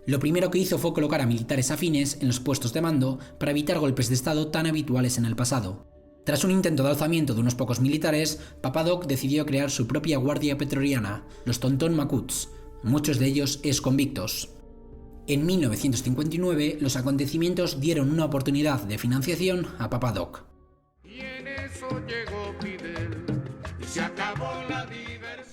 Lo primero que hizo fue colocar a militares afines en los puestos de mando para evitar golpes de Estado tan habituales en el pasado. Tras un intento de alzamiento de unos pocos militares, Papa Doc decidió crear su propia guardia pretoriana, los Tonton Macuts, muchos de ellos exconvictos. En 1959, los acontecimientos dieron una oportunidad de financiación a Papa Doc.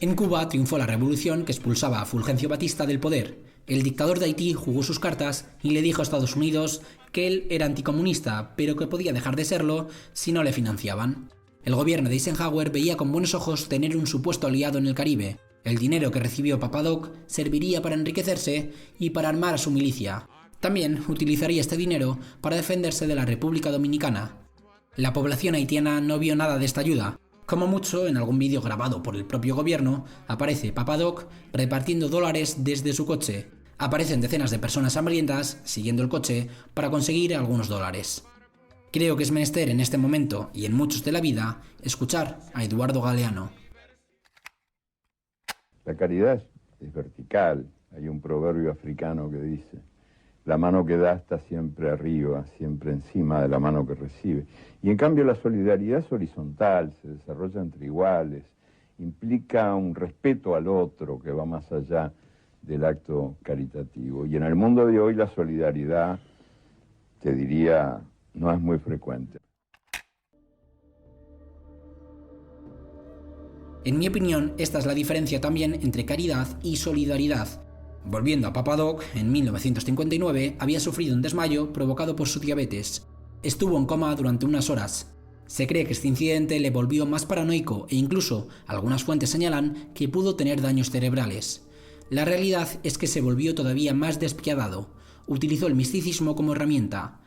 En Cuba triunfó la revolución que expulsaba a Fulgencio Batista del poder. El dictador de Haití jugó sus cartas y le dijo a Estados Unidos que él era anticomunista, pero que podía dejar de serlo si no le financiaban. El gobierno de Eisenhower veía con buenos ojos tener un supuesto aliado en el Caribe. El dinero que recibió Papa Doc serviría para enriquecerse y para armar a su milicia. También utilizaría este dinero para defenderse de la República Dominicana. La población haitiana no vio nada de esta ayuda. Como mucho, en algún vídeo grabado por el propio gobierno, aparece Papa Doc repartiendo dólares desde su coche. Aparecen decenas de personas hambrientas siguiendo el coche para conseguir algunos dólares. Creo que es menester en este momento, y en muchos de la vida, escuchar a Eduardo Galeano. La caridad es vertical. Hay un proverbio africano que dice: la mano que da está siempre arriba, siempre encima de la mano que recibe. Y en cambio la solidaridad es horizontal, se desarrolla entre iguales, implica un respeto al otro que va más allá del acto caritativo. Y en el mundo de hoy la solidaridad, te diría, no es muy frecuente. En mi opinión, esta es la diferencia también entre caridad y solidaridad. Volviendo a Papa Doc, en 1959 había sufrido un desmayo provocado por su diabetes. Estuvo en coma durante unas horas. Se cree que este incidente le volvió más paranoico e incluso algunas fuentes señalan que pudo tener daños cerebrales. La realidad es que se volvió todavía más despiadado. Utilizó el misticismo como herramienta.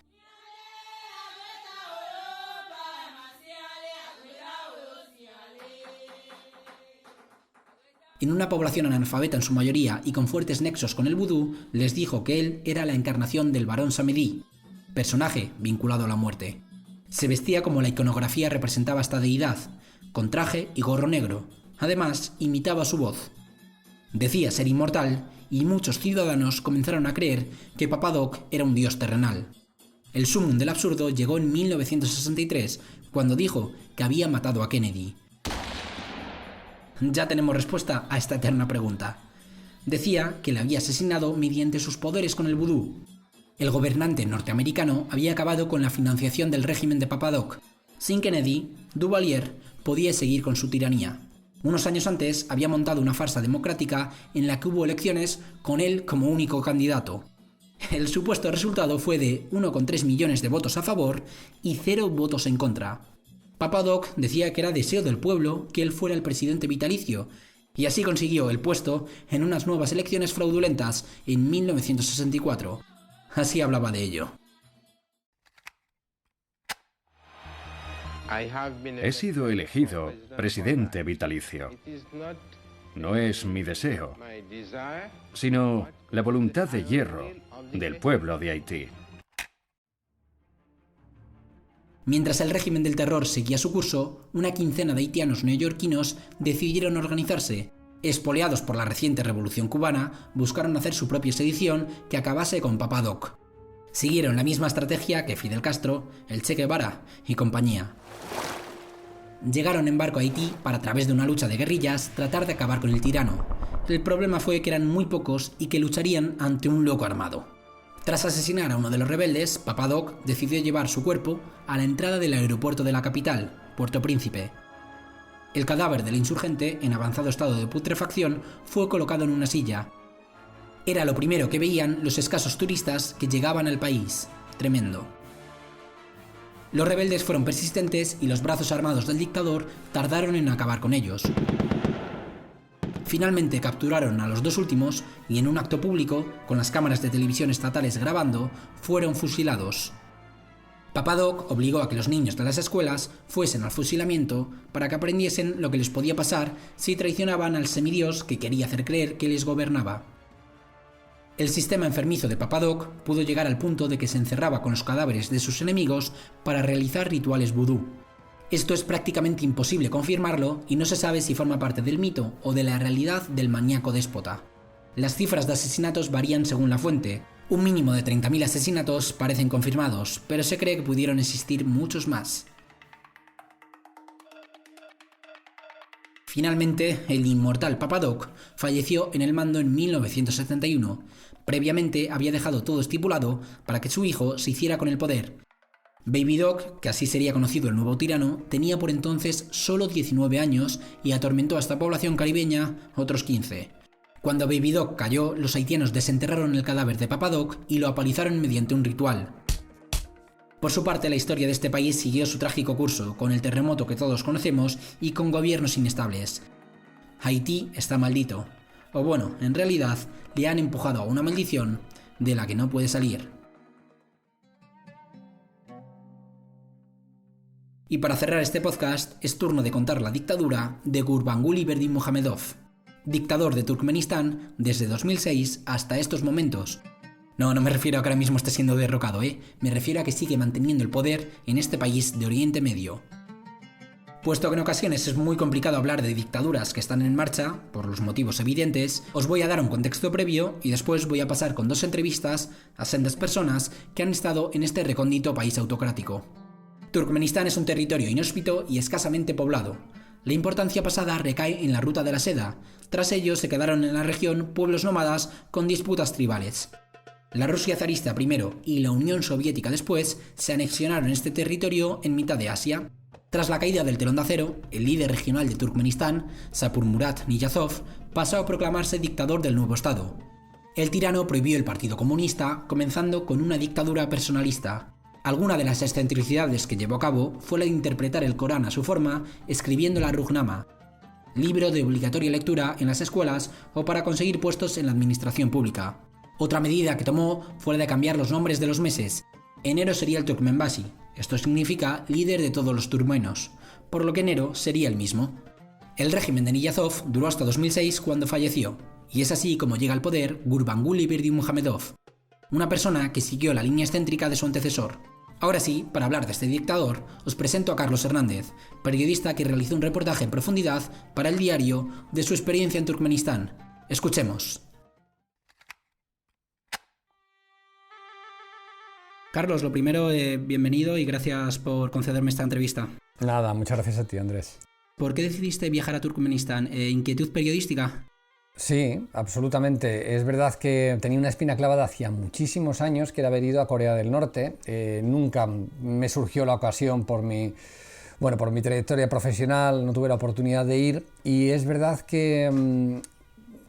En una población analfabeta en su mayoría y con fuertes nexos con el vudú, les dijo que él era la encarnación del Barón Samedi, personaje vinculado a la muerte. Se vestía como la iconografía representaba a esta deidad, con traje y gorro negro. Además, imitaba su voz. Decía ser inmortal y muchos ciudadanos comenzaron a creer que Papa Doc era un dios terrenal. El sumum del absurdo llegó en 1963, cuando dijo que había matado a Kennedy. Ya tenemos respuesta a esta eterna pregunta. Decía que le había asesinado mediante sus poderes con el vudú. El gobernante norteamericano había acabado con la financiación del régimen de Papa Doc. Sin Kennedy, Duvalier podía seguir con su tiranía. Unos años antes había montado una farsa democrática en la que hubo elecciones con él como único candidato. El supuesto resultado fue de 1,3 millones de votos a favor y 0 votos en contra. Papa Doc decía que era deseo del pueblo que él fuera el presidente vitalicio, y así consiguió el puesto en unas nuevas elecciones fraudulentas en 1964. Así hablaba de ello. He sido elegido presidente vitalicio. No es mi deseo, sino la voluntad de hierro del pueblo de Haití. Mientras el régimen del terror seguía su curso, una quincena de haitianos neoyorquinos decidieron organizarse. Espoleados por la reciente revolución cubana, buscaron hacer su propia sedición que acabase con Papa Doc. Siguieron la misma estrategia que Fidel Castro, el Che Guevara y compañía. Llegaron en barco a Haití para, a través de una lucha de guerrillas, tratar de acabar con el tirano. El problema fue que eran muy pocos y que lucharían ante un loco armado. Tras asesinar a uno de los rebeldes, Papa Doc decidió llevar su cuerpo a la entrada del aeropuerto de la capital, Puerto Príncipe. El cadáver del insurgente, en avanzado estado de putrefacción, fue colocado en una silla. Era lo primero que veían los escasos turistas que llegaban al país. Tremendo. Los rebeldes fueron persistentes y los brazos armados del dictador tardaron en acabar con ellos. Finalmente capturaron a los dos últimos y en un acto público, con las cámaras de televisión estatales grabando, fueron fusilados. Papa Doc obligó a que los niños de las escuelas fuesen al fusilamiento para que aprendiesen lo que les podía pasar si traicionaban al semidios que quería hacer creer que les gobernaba. El sistema enfermizo de Papa Doc pudo llegar al punto de que se encerraba con los cadáveres de sus enemigos para realizar rituales vudú. Esto es prácticamente imposible confirmarlo y no se sabe si forma parte del mito o de la realidad del maníaco déspota. Las cifras de asesinatos varían según la fuente. Un mínimo de 30.000 asesinatos parecen confirmados, pero se cree que pudieron existir muchos más. Finalmente, el inmortal Papa Doc falleció en el mando en 1971. Previamente había dejado todo estipulado para que su hijo se hiciera con el poder. Baby Doc, que así sería conocido el nuevo tirano, tenía por entonces solo 19 años y atormentó a esta población caribeña otros 15. Cuando Baby Doc cayó, los haitianos desenterraron el cadáver de Papa Doc y lo apalizaron mediante un ritual. Por su parte, la historia de este país siguió su trágico curso, con el terremoto que todos conocemos y con gobiernos inestables. Haití está maldito. O bueno, en realidad, le han empujado a una maldición de la que no puede salir. Y para cerrar este podcast, es turno de contar la dictadura de Gurbanguly Berdimuhamedov, dictador de Turkmenistán desde 2006 hasta estos momentos. No me refiero a que ahora mismo esté siendo derrocado, me refiero a que sigue manteniendo el poder en este país de Oriente Medio. Puesto que en ocasiones es muy complicado hablar de dictaduras que están en marcha, por los motivos evidentes, os voy a dar un contexto previo y después voy a pasar con 2 entrevistas a sendas personas que han estado en este recóndito país autocrático. Turkmenistán es un territorio inhóspito y escasamente poblado. La importancia pasada recae en la ruta de la seda. Tras ello se quedaron en la región pueblos nómadas con disputas tribales. La Rusia zarista primero y la Unión Soviética después se anexionaron este territorio en mitad de Asia. Tras la caída del telón de acero, el líder regional de Turkmenistán, Sapurmurat Niyazov, pasó a proclamarse dictador del nuevo estado. El tirano prohibió el Partido Comunista, comenzando con una dictadura personalista. Alguna de las excentricidades que llevó a cabo fue la de interpretar el Corán a su forma, escribiendo la Ruhnama, libro de obligatoria lectura en las escuelas o para conseguir puestos en la administración pública. Otra medida que tomó fue la de cambiar los nombres de los meses. Enero sería el Turkmenbashi, esto significa líder de todos los turkmenos, por lo que enero sería el mismo. El régimen de Niyazov duró hasta 2006 cuando falleció, y es así como llega al poder Gurbanguly Berdimuhamedov, una persona que siguió la línea excéntrica de su antecesor. Ahora sí, para hablar de este dictador, os presento a Carlos Hernández, periodista que realizó un reportaje en profundidad para el diario de su experiencia en Turkmenistán. Escuchemos. Carlos, lo primero, bienvenido y gracias por concederme esta entrevista. Nada, muchas gracias a ti, Andrés. ¿Por qué decidiste viajar a Turkmenistán? ¿Inquietud periodística? Sí, absolutamente. Es verdad que tenía una espina clavada hacía muchísimos años, que era haber ido a Corea del Norte. Nunca me surgió la ocasión por mi trayectoria profesional, no tuve la oportunidad de ir. Y es verdad que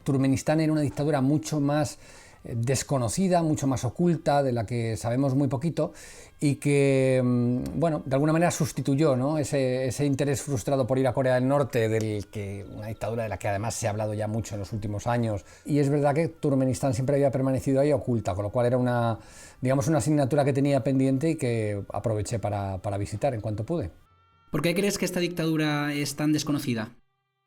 Turkmenistán era una dictadura mucho más desconocida, mucho más oculta, de la que sabemos muy poquito y que, de alguna manera sustituyó, ¿no?, ese interés frustrado por ir a Corea del Norte, una dictadura de la que además se ha hablado ya mucho en los últimos años. Y es verdad que Turkmenistán siempre había permanecido ahí oculta, con lo cual era una asignatura que tenía pendiente y que aproveché para visitar en cuanto pude. ¿Por qué crees que esta dictadura es tan desconocida?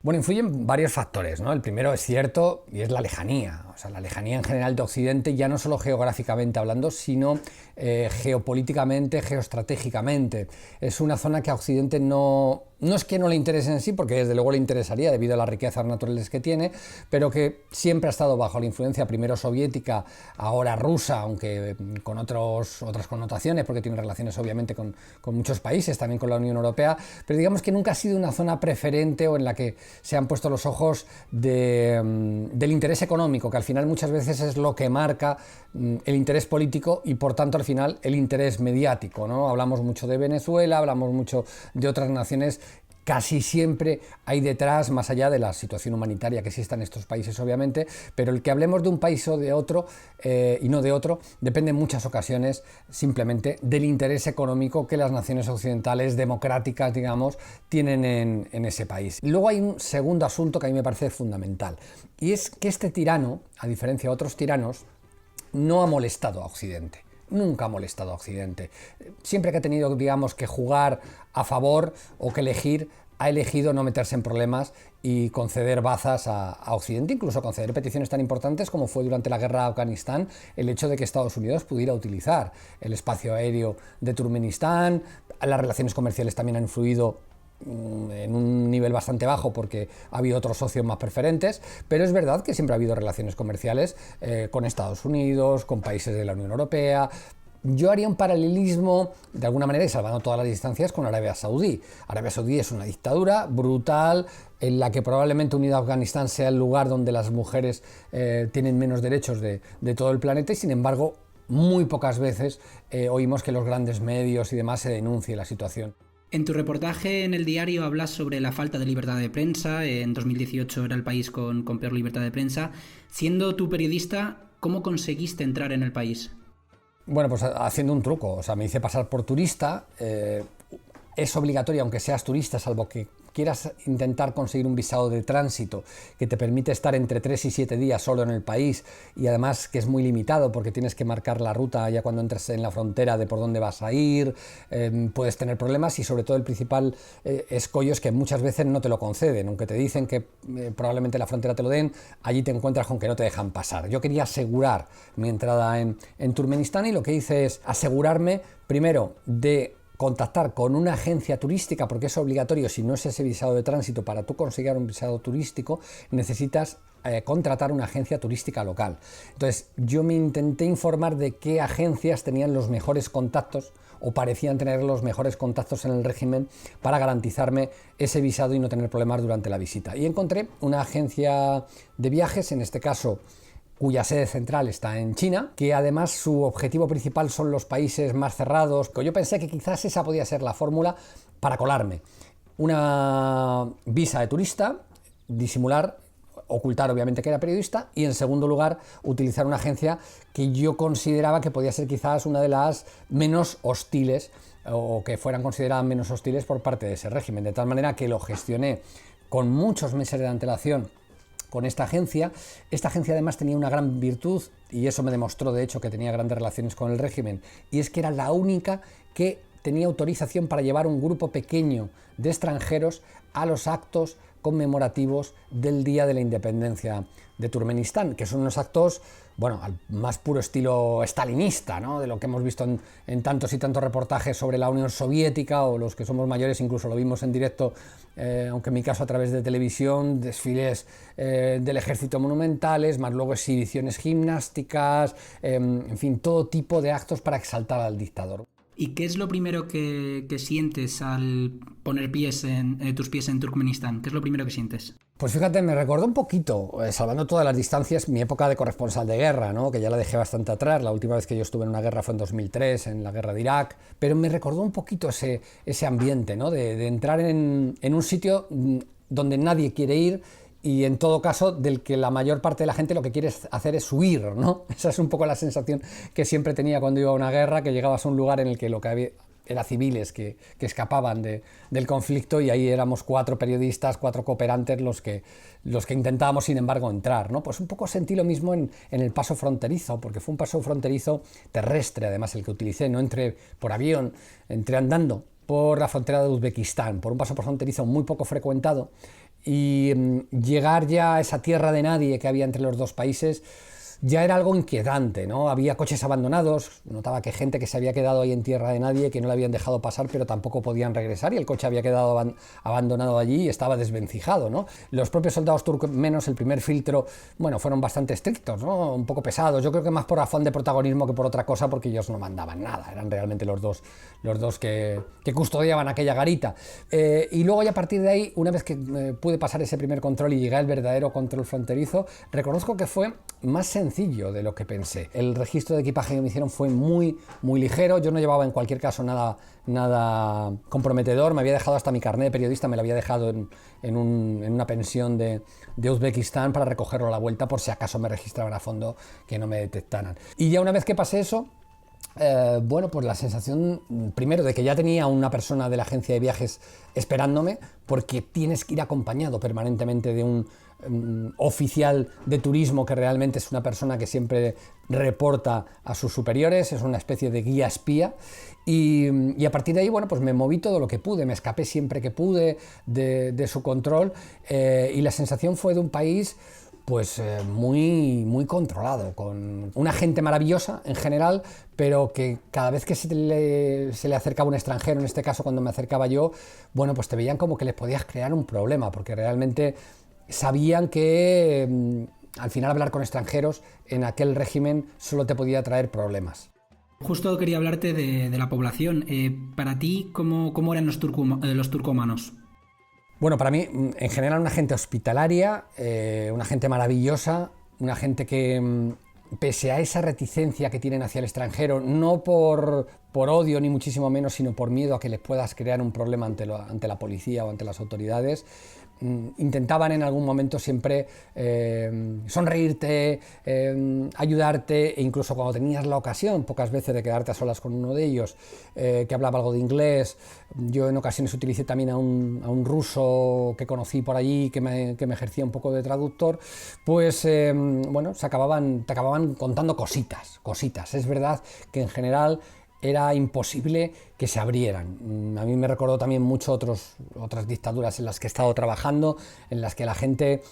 Bueno, influyen varios factores, ¿no? El primero es cierto y es la lejanía. O sea, la lejanía en general de Occidente, ya no solo geográficamente hablando, sino geopolíticamente, geoestratégicamente. Es una zona que a Occidente no es que no le interese en sí, porque desde luego le interesaría debido a las riquezas naturales que tiene, pero que siempre ha estado bajo la influencia primero soviética, ahora rusa, aunque con otras connotaciones, porque tiene relaciones obviamente con muchos países, también con la Unión Europea, pero digamos que nunca ha sido una zona preferente o en la que se han puesto los ojos del interés económico, que al final muchas veces es lo que marca el interés político y por tanto al final el interés mediático, ¿no? Hablamos mucho de Venezuela, hablamos mucho de otras naciones. Casi siempre hay detrás, más allá de la situación humanitaria que exista en estos países obviamente, pero el que hablemos de un país o de otro y no de otro, depende en muchas ocasiones simplemente del interés económico que las naciones occidentales democráticas, digamos, tienen en ese país. Y luego hay un segundo asunto que a mí me parece fundamental, y es que este tirano, a diferencia de otros tiranos, no ha molestado a Occidente. Nunca ha molestado a Occidente. Siempre que ha tenido, digamos, que jugar a favor o que elegir, ha elegido no meterse en problemas y conceder bazas a Occidente, incluso conceder peticiones tan importantes como fue durante la guerra de Afganistán el hecho de que Estados Unidos pudiera utilizar el espacio aéreo de Turkmenistán. Las relaciones comerciales también han influido en un nivel bastante bajo porque ha habido otros socios más preferentes, pero es verdad que siempre ha habido relaciones comerciales con Estados Unidos, con países de la Unión Europea. Yo haría un paralelismo, de alguna manera, y salvando todas las distancias, con Arabia Saudí. Arabia Saudí es una dictadura brutal, en la que probablemente unido a Afganistán sea el lugar donde las mujeres tienen menos derechos de todo el planeta, y sin embargo, muy pocas veces oímos que los grandes medios y demás se denuncie la situación. En tu reportaje en El Diario hablas sobre la falta de libertad de prensa. En 2018 era el país con peor libertad de prensa. Siendo tú periodista, ¿cómo conseguiste entrar en el país? Bueno, pues haciendo un truco. O sea, me hice pasar por turista. Es obligatorio, aunque seas turista, salvo que quieras intentar conseguir un visado de tránsito que te permite estar entre 3 y 7 días solo en el país, y además que es muy limitado porque tienes que marcar la ruta ya cuando entres en la frontera de por dónde vas a ir, puedes tener problemas, y sobre todo el principal escollo es que muchas veces no te lo conceden, aunque te dicen que probablemente la frontera te lo den, allí te encuentras con que no te dejan pasar. Yo quería asegurar mi entrada en Turkmenistán, y lo que hice es asegurarme primero de contactar con una agencia turística, porque es obligatorio. Si no es ese visado de tránsito, para tú conseguir un visado turístico necesitas contratar una agencia turística local. Entonces yo me intenté informar de qué agencias tenían los mejores contactos o parecían tener los mejores contactos en el régimen para garantizarme ese visado y no tener problemas durante la visita. Y encontré una agencia de viajes, en este caso cuya sede central está en China, que además su objetivo principal son los países más cerrados. Yo pensé que quizás esa podía ser la fórmula para colarme. Una visa de turista, disimular, ocultar obviamente que era periodista, y en segundo lugar utilizar una agencia que yo consideraba que podía ser quizás una de las menos hostiles, o que fueran consideradas menos hostiles por parte de ese régimen, de tal manera que lo gestioné con muchos meses de antelación con esta agencia. Esta agencia además tenía una gran virtud, y eso me demostró de hecho que tenía grandes relaciones con el régimen, y es que era la única que tenía autorización para llevar un grupo pequeño de extranjeros a los actos conmemorativos del Día de la Independencia de Turkmenistán, que son unos actos, bueno, al más puro estilo stalinista, ¿no? De lo que hemos visto en tantos y tantos reportajes sobre la Unión Soviética, o los que somos mayores incluso lo vimos en directo, aunque en mi caso a través de televisión, desfiles del ejército monumentales, más luego exhibiciones gimnásticas, en fin, todo tipo de actos para exaltar al dictador. ¿Y qué es lo primero que sientes al poner tus pies en Turkmenistán? ¿Qué es lo primero que sientes? Pues fíjate, me recordó un poquito, salvando todas las distancias, mi época de corresponsal de guerra, ¿no? Que ya la dejé bastante atrás. La última vez que yo estuve en una guerra fue en 2003, en la guerra de Irak, pero me recordó un poquito ese ambiente, ¿no? De entrar en un sitio donde nadie quiere ir, y en todo caso del que la mayor parte de la gente lo que quiere hacer es huir, ¿no? Esa es un poco la sensación que siempre tenía cuando iba a una guerra, que llegabas a un lugar en el que lo que había era civiles que escapaban del conflicto, y ahí éramos 4 periodistas, 4 cooperantes los que intentábamos sin embargo entrar, ¿no? Pues un poco sentí lo mismo en el paso fronterizo, porque fue un paso fronterizo terrestre además el que utilicé, no entré por avión, entré andando por la frontera de Uzbekistán, por un paso fronterizo muy poco frecuentado, y llegar ya a esa tierra de nadie que había entre los dos países ya era algo inquietante, ¿no? Había coches abandonados, notaba que gente que se había quedado ahí en tierra de nadie, que no le habían dejado pasar, pero tampoco podían regresar, y el coche había quedado abandonado allí y estaba desvencijado, ¿no? Los propios soldados turcomenos, el primer filtro, bueno, fueron bastante estrictos, ¿no? Un poco pesados, yo creo que más por afán de protagonismo que por otra cosa, porque ellos no mandaban nada, eran realmente los dos que custodiaban aquella garita. Y luego ya a partir de ahí, una vez que pude pasar ese primer control y llegué al verdadero control fronterizo, reconozco que fue más sencillo de lo que pensé. El registro de equipaje que me hicieron fue muy ligero, yo no llevaba en cualquier caso nada comprometedor, me había dejado hasta mi carnet de periodista, me lo había dejado en una pensión de Uzbekistán para recogerlo a la vuelta por si acaso me registraban a fondo, que no me detectaran. Y ya una vez que pasé eso, bueno, pues la sensación primero de que ya tenía una persona de la agencia de viajes esperándome, porque tienes que ir acompañado permanentemente de un oficial de turismo que realmente es una persona que siempre reporta a sus superiores, es una especie de guía espía, y a partir de ahí, bueno, pues me moví todo lo que pude, me escapé siempre que pude de su control, y la sensación fue de un país pues muy controlado, con una gente maravillosa en general, pero que cada vez que se le acercaba un extranjero, en este caso cuando me acercaba yo, bueno, pues te veían como que les podías crear un problema, porque realmente sabían que al final hablar con extranjeros en aquel régimen solo te podía traer problemas. Justo quería hablarte de la población. Para ti, ¿cómo eran los turcomanos? Bueno, para mí, en general, una gente hospitalaria, una gente maravillosa, una gente que, pese a esa reticencia que tienen hacia el extranjero, no por odio ni muchísimo menos, sino por miedo a que les puedas crear un problema ante la policía o ante las autoridades, intentaban en algún momento siempre sonreírte, ayudarte, e incluso cuando tenías la ocasión, pocas veces, de quedarte a solas con uno de ellos que hablaba algo de inglés. Yo en ocasiones utilicé también a un ruso que conocí por allí, que me ejercía un poco de traductor, pues bueno, te acababan contando cositas. Es verdad que en general era imposible que se abrieran. A mí me recordó también mucho otras dictaduras en las que he estado trabajando, en las que la gente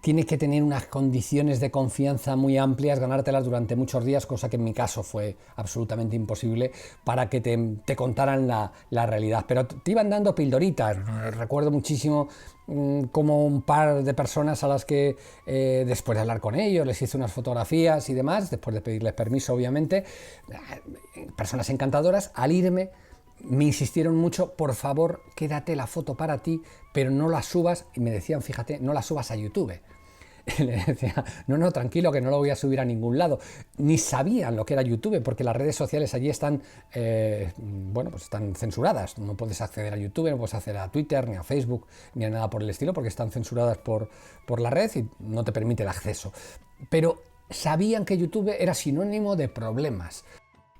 tiene que tener unas condiciones de confianza muy amplias, ganártelas durante muchos días, cosa que en mi caso fue absolutamente imposible, para que te contaran la realidad. Pero te iban dando pildoritas. Recuerdo muchísimo como un par de personas a las que después de hablar con ellos les hice unas fotografías y demás, después de pedirles permiso obviamente, personas encantadoras. Al irme me insistieron mucho: por favor, quédate la foto para ti, pero no la subas, y me decían, fíjate, no la subas a YouTube. Y le decía, no, tranquilo, que no lo voy a subir a ningún lado. Ni sabían lo que era YouTube, porque las redes sociales allí están, bueno, pues están censuradas. No puedes acceder a YouTube, no puedes acceder a Twitter, ni a Facebook, ni a nada por el estilo, porque están censuradas por la red y no te permite el acceso. Pero sabían que YouTube era sinónimo de problemas.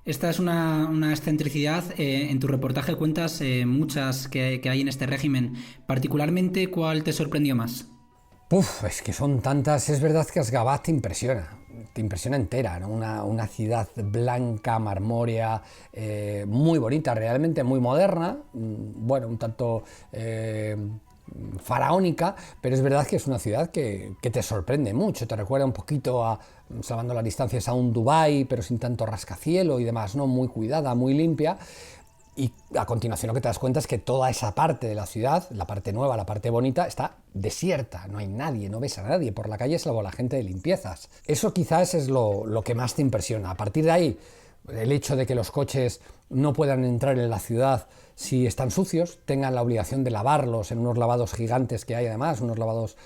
Esta es una excentricidad. En tu reportaje cuentas muchas que hay en este régimen. Particularmente, ¿cuál te sorprendió más? Es que son tantas. Es verdad que Ashgabat te impresiona entera, ¿no? Una ciudad blanca, marmórea, muy bonita, realmente muy moderna, bueno, un tanto faraónica, pero es verdad que es una ciudad que te sorprende mucho, te recuerda un poquito salvando las distancias, a un Dubái, pero sin tanto rascacielo y demás, ¿no? Muy cuidada, muy limpia. Y a continuación lo que te das cuenta es que toda esa parte de la ciudad, la parte nueva, la parte bonita, está desierta, no hay nadie, no ves a nadie por la calle salvo la gente de limpiezas. Eso quizás es lo que más te impresiona. A partir de ahí, el hecho de que los coches no puedan entrar en la ciudad si están sucios, tengan la obligación de lavarlos en unos lavados gigantes que hay, además, unos lavados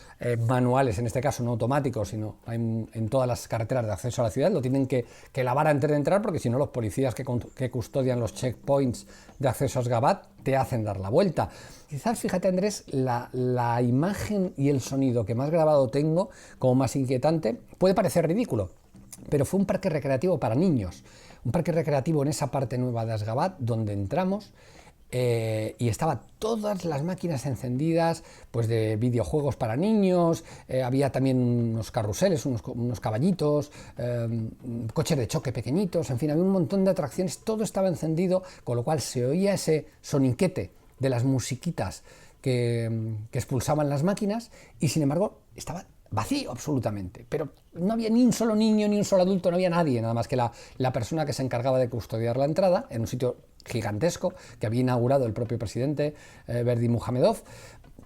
manuales, en este caso no automáticos, sino en todas las carreteras de acceso a la ciudad, lo tienen que lavar antes de entrar, porque si no los policías que custodian los checkpoints de acceso a Ashgabat te hacen dar la vuelta. Quizás, fíjate, Andrés, la imagen y el sonido que más grabado tengo, como más inquietante, puede parecer ridículo, pero fue un parque recreativo para niños, un parque recreativo en esa parte nueva de Ashgabat, donde entramos, y estaban todas las máquinas encendidas, pues de videojuegos para niños, había también unos carruseles, unos caballitos, coches de choque pequeñitos, en fin, había un montón de atracciones, todo estaba encendido, con lo cual se oía ese soniquete de las musiquitas que expulsaban las máquinas, y sin embargo estaba vacío absolutamente, pero no había ni un solo niño, ni un solo adulto, no había nadie, nada más que la persona que se encargaba de custodiar la entrada, en un sitio gigantesco que había inaugurado el propio presidente Berdimuhamedov,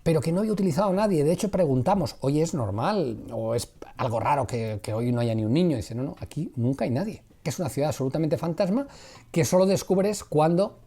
pero que no había utilizado a nadie. De hecho preguntamos, oye, ¿es normal o es algo raro que hoy no haya ni un niño? Y dice, no, aquí nunca hay nadie, que es una ciudad absolutamente fantasma que solo descubres cuando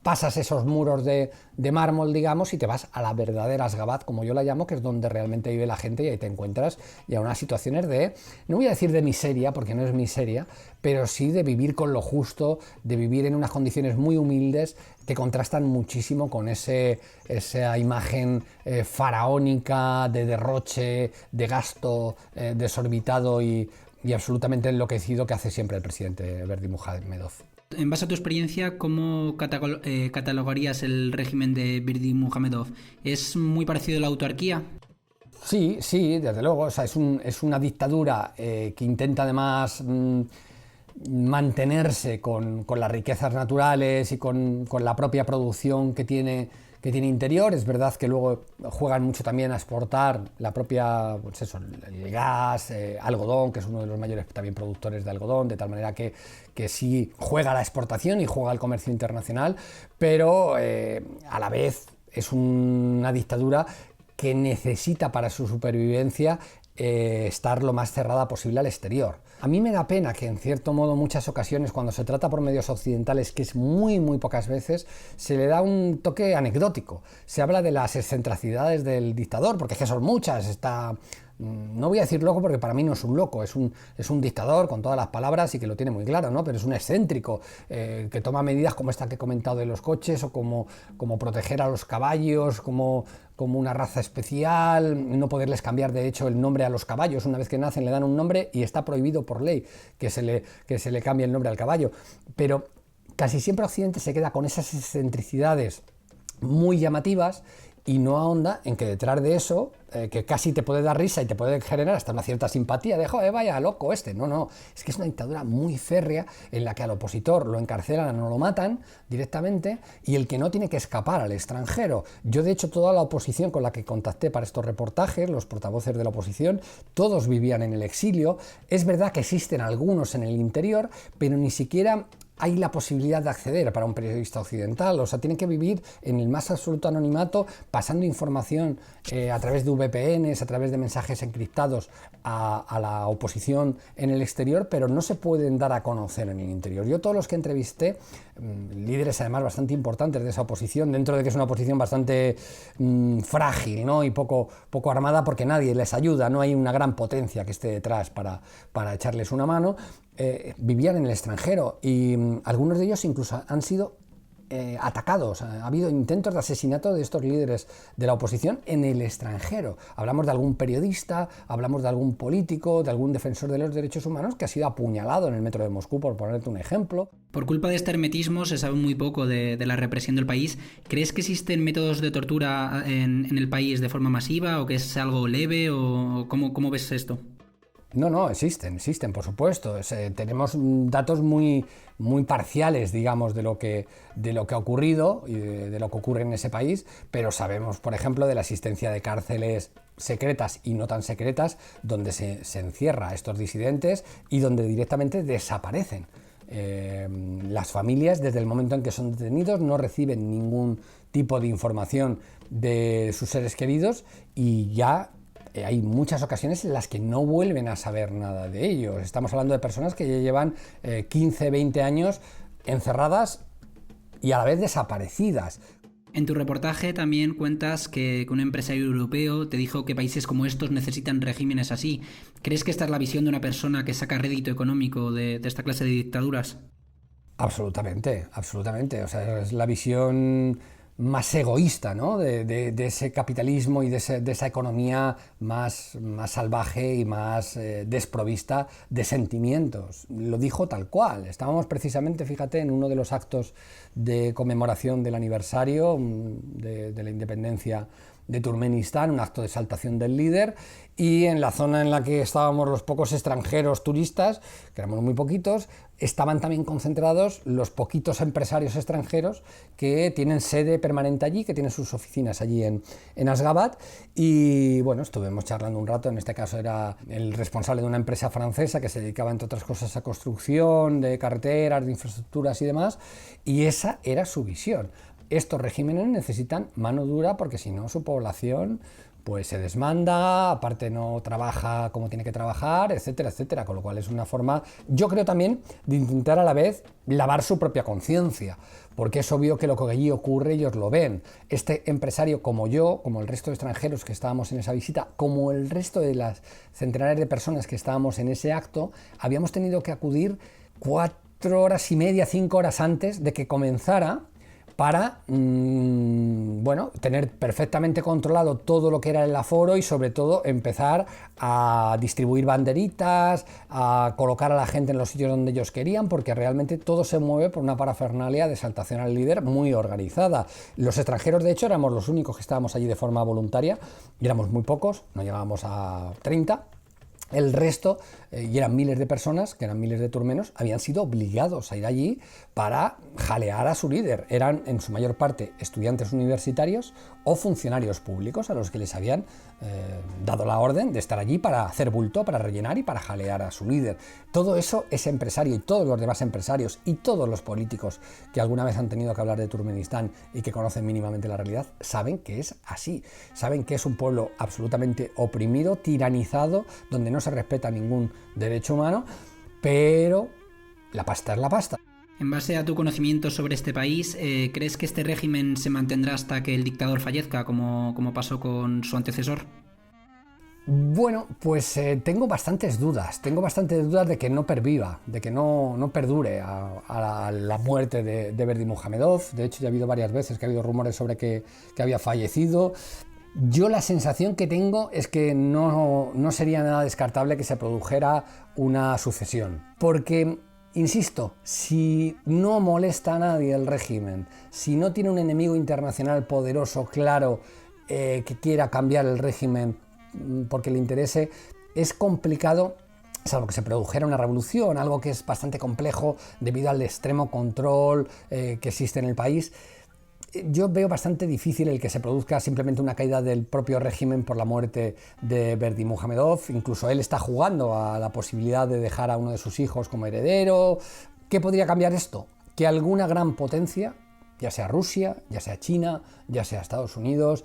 pasas esos muros de mármol, digamos, y te vas a la verdadera Asgabat, como yo la llamo, que es donde realmente vive la gente, y ahí te encuentras ya unas situaciones de, no voy a decir de miseria, porque no es miseria, pero sí de vivir con lo justo, de vivir en unas condiciones muy humildes que contrastan muchísimo con esa imagen faraónica de derroche, de gasto desorbitado y absolutamente enloquecido que hace siempre el presidente Berdimuhamedov. En base a tu experiencia, ¿cómo catalogarías el régimen de Berdimuhamedov? ¿Es muy parecido a la autarquía? Sí, desde luego. O sea, es una dictadura que intenta además mantenerse con las riquezas naturales y con la propia producción que tiene interior. Es verdad que luego juegan mucho también a exportar la propia, pues eso, el gas, algodón, que es uno de los mayores también productores de algodón, de tal manera que sí juega la exportación y juega el comercio internacional, pero a la vez es una dictadura que necesita para su supervivencia estar lo más cerrada posible al exterior. A mí me da pena que en cierto modo muchas ocasiones cuando se trata por medios occidentales, que es muy pocas veces, se le da un toque anecdótico. Se habla de las excentricidades del dictador, porque es que son muchas. No voy a decir loco porque para mí no es un loco, es un dictador con todas las palabras y que lo tiene muy claro, ¿no? Pero es un excéntrico que toma medidas como esta que he comentado de los coches, o como proteger a los caballos, como una raza especial, no poderles cambiar de hecho el nombre a los caballos. Una vez que nacen le dan un nombre y está prohibido por ley que se le cambie el nombre al caballo. Pero casi siempre Occidente se queda con esas excentricidades muy llamativas y no ahonda en que detrás de eso, que casi te puede dar risa y te puede generar hasta una cierta simpatía de, joder, vaya loco este. No, es que es una dictadura muy férrea en la que al opositor lo encarcelan o lo matan directamente, y el que no tiene que escapar al extranjero. Yo, de hecho, toda la oposición con la que contacté para estos reportajes, los portavoces de la oposición, todos vivían en el exilio. Es verdad que existen algunos en el interior, pero ni siquiera hay la posibilidad de acceder para un periodista occidental. O sea, tienen que vivir en el más absoluto anonimato, pasando información a través de VPNs, a través de mensajes encriptados a la oposición en el exterior, pero no se pueden dar a conocer en el interior. Yo, todos los que entrevisté, líderes además bastante importantes de esa oposición, dentro de que es una oposición bastante frágil, ¿no? Y poco armada, porque nadie les ayuda, no hay una gran potencia que esté detrás para echarles una mano, vivían en el extranjero, y algunos de ellos incluso han sido atacados. Ha habido intentos de asesinato de estos líderes de la oposición en el extranjero. Hablamos de algún periodista, hablamos de algún político, de algún defensor de los derechos humanos que ha sido apuñalado en el metro de Moscú, por ponerte un ejemplo. Por culpa de este hermetismo se sabe muy poco de la represión del país. ¿Crees que existen métodos de tortura en el país de forma masiva, o que es algo leve, o cómo ves esto? No, existen, por supuesto. Tenemos datos muy parciales, digamos, de lo que ha ocurrido y de lo que ocurre en ese país, pero sabemos, por ejemplo, de la existencia de cárceles secretas y no tan secretas, donde se encierra a estos disidentes y donde directamente desaparecen. Las familias, desde el momento en que son detenidos, no reciben ningún tipo de información de sus seres queridos, y ya hay muchas ocasiones en las que no vuelven a saber nada de ellos. Estamos hablando de personas que ya llevan 15, 20 años encerradas y a la vez desaparecidas. En tu reportaje también cuentas que un empresario europeo te dijo que países como estos necesitan regímenes así. ¿Crees que esta es la visión de una persona que saca rédito económico de esta clase de dictaduras? Absolutamente. O sea, es la visión más egoísta, ¿no? de ese capitalismo y de esa economía más salvaje y más desprovista de sentimientos. Lo dijo tal cual. Estábamos precisamente, fíjate, en uno de los actos de conmemoración del aniversario de la independencia de Turkmenistán, un acto de exaltación del líder, y en la zona en la que estábamos los pocos extranjeros turistas, que éramos muy poquitos, estaban también concentrados los poquitos empresarios extranjeros que tienen sede permanente allí, que tienen sus oficinas allí en Ashgabat, y bueno, estuvimos charlando un rato. En este caso era el responsable de una empresa francesa que se dedicaba, entre otras cosas, a construcción de carreteras, de infraestructuras y demás, y esa era su visión. Estos regímenes necesitan mano dura porque si no su población pues se desmanda, aparte no trabaja como tiene que trabajar, etcétera, etcétera, con lo cual es una forma, yo creo también, de intentar a la vez lavar su propia conciencia, porque es obvio que lo que allí ocurre ellos lo ven. Este empresario, como yo, como el resto de extranjeros que estábamos en esa visita, como el resto de las centenares de personas que estábamos en ese acto, habíamos tenido que acudir 4 horas y media, 5 horas antes de que comenzara, para bueno, tener perfectamente controlado todo lo que era el aforo y sobre todo empezar a distribuir banderitas, a colocar a la gente en los sitios donde ellos querían, porque realmente todo se mueve por una parafernalia de exaltación al líder muy organizada. Los extranjeros, de hecho, éramos los únicos que estábamos allí de forma voluntaria, y éramos muy pocos, no llegábamos a 30. El resto, y eran miles de personas, que eran miles de turmenos, habían sido obligados a ir allí para jalear a su líder. Eran en su mayor parte estudiantes universitarios o funcionarios públicos a los que les habían dado la orden de estar allí para hacer bulto, para rellenar y para jalear a su líder. Todo eso, ese empresario y todos los demás empresarios y todos los políticos que alguna vez han tenido que hablar de Turkmenistán y que conocen mínimamente la realidad, saben que es así. Saben que es un pueblo absolutamente oprimido, tiranizado, donde no se respeta ningún derecho humano, pero la pasta es la pasta. En base a tu conocimiento sobre este país, ¿crees que este régimen se mantendrá hasta que el dictador fallezca, como pasó con su antecesor? Bueno, pues tengo bastantes dudas de que no perviva, de que no perdure a la muerte de Berdimuhamedov. De hecho, ya ha habido varias veces que ha habido rumores sobre que había fallecido. Yo la sensación que tengo es que no sería nada descartable que se produjera una sucesión, porque, insisto, si no molesta a nadie el régimen, si no tiene un enemigo internacional poderoso, claro, que quiera cambiar el régimen porque le interese, es complicado, salvo que se produjera una revolución, algo que es bastante complejo debido al extremo control que existe en el país. Yo veo bastante difícil el que se produzca simplemente una caída del propio régimen por la muerte de Berdimuhamedov. Incluso él está jugando a la posibilidad de dejar a uno de sus hijos como heredero. ¿Qué podría cambiar esto? Que alguna gran potencia, ya sea Rusia, ya sea China, ya sea Estados Unidos,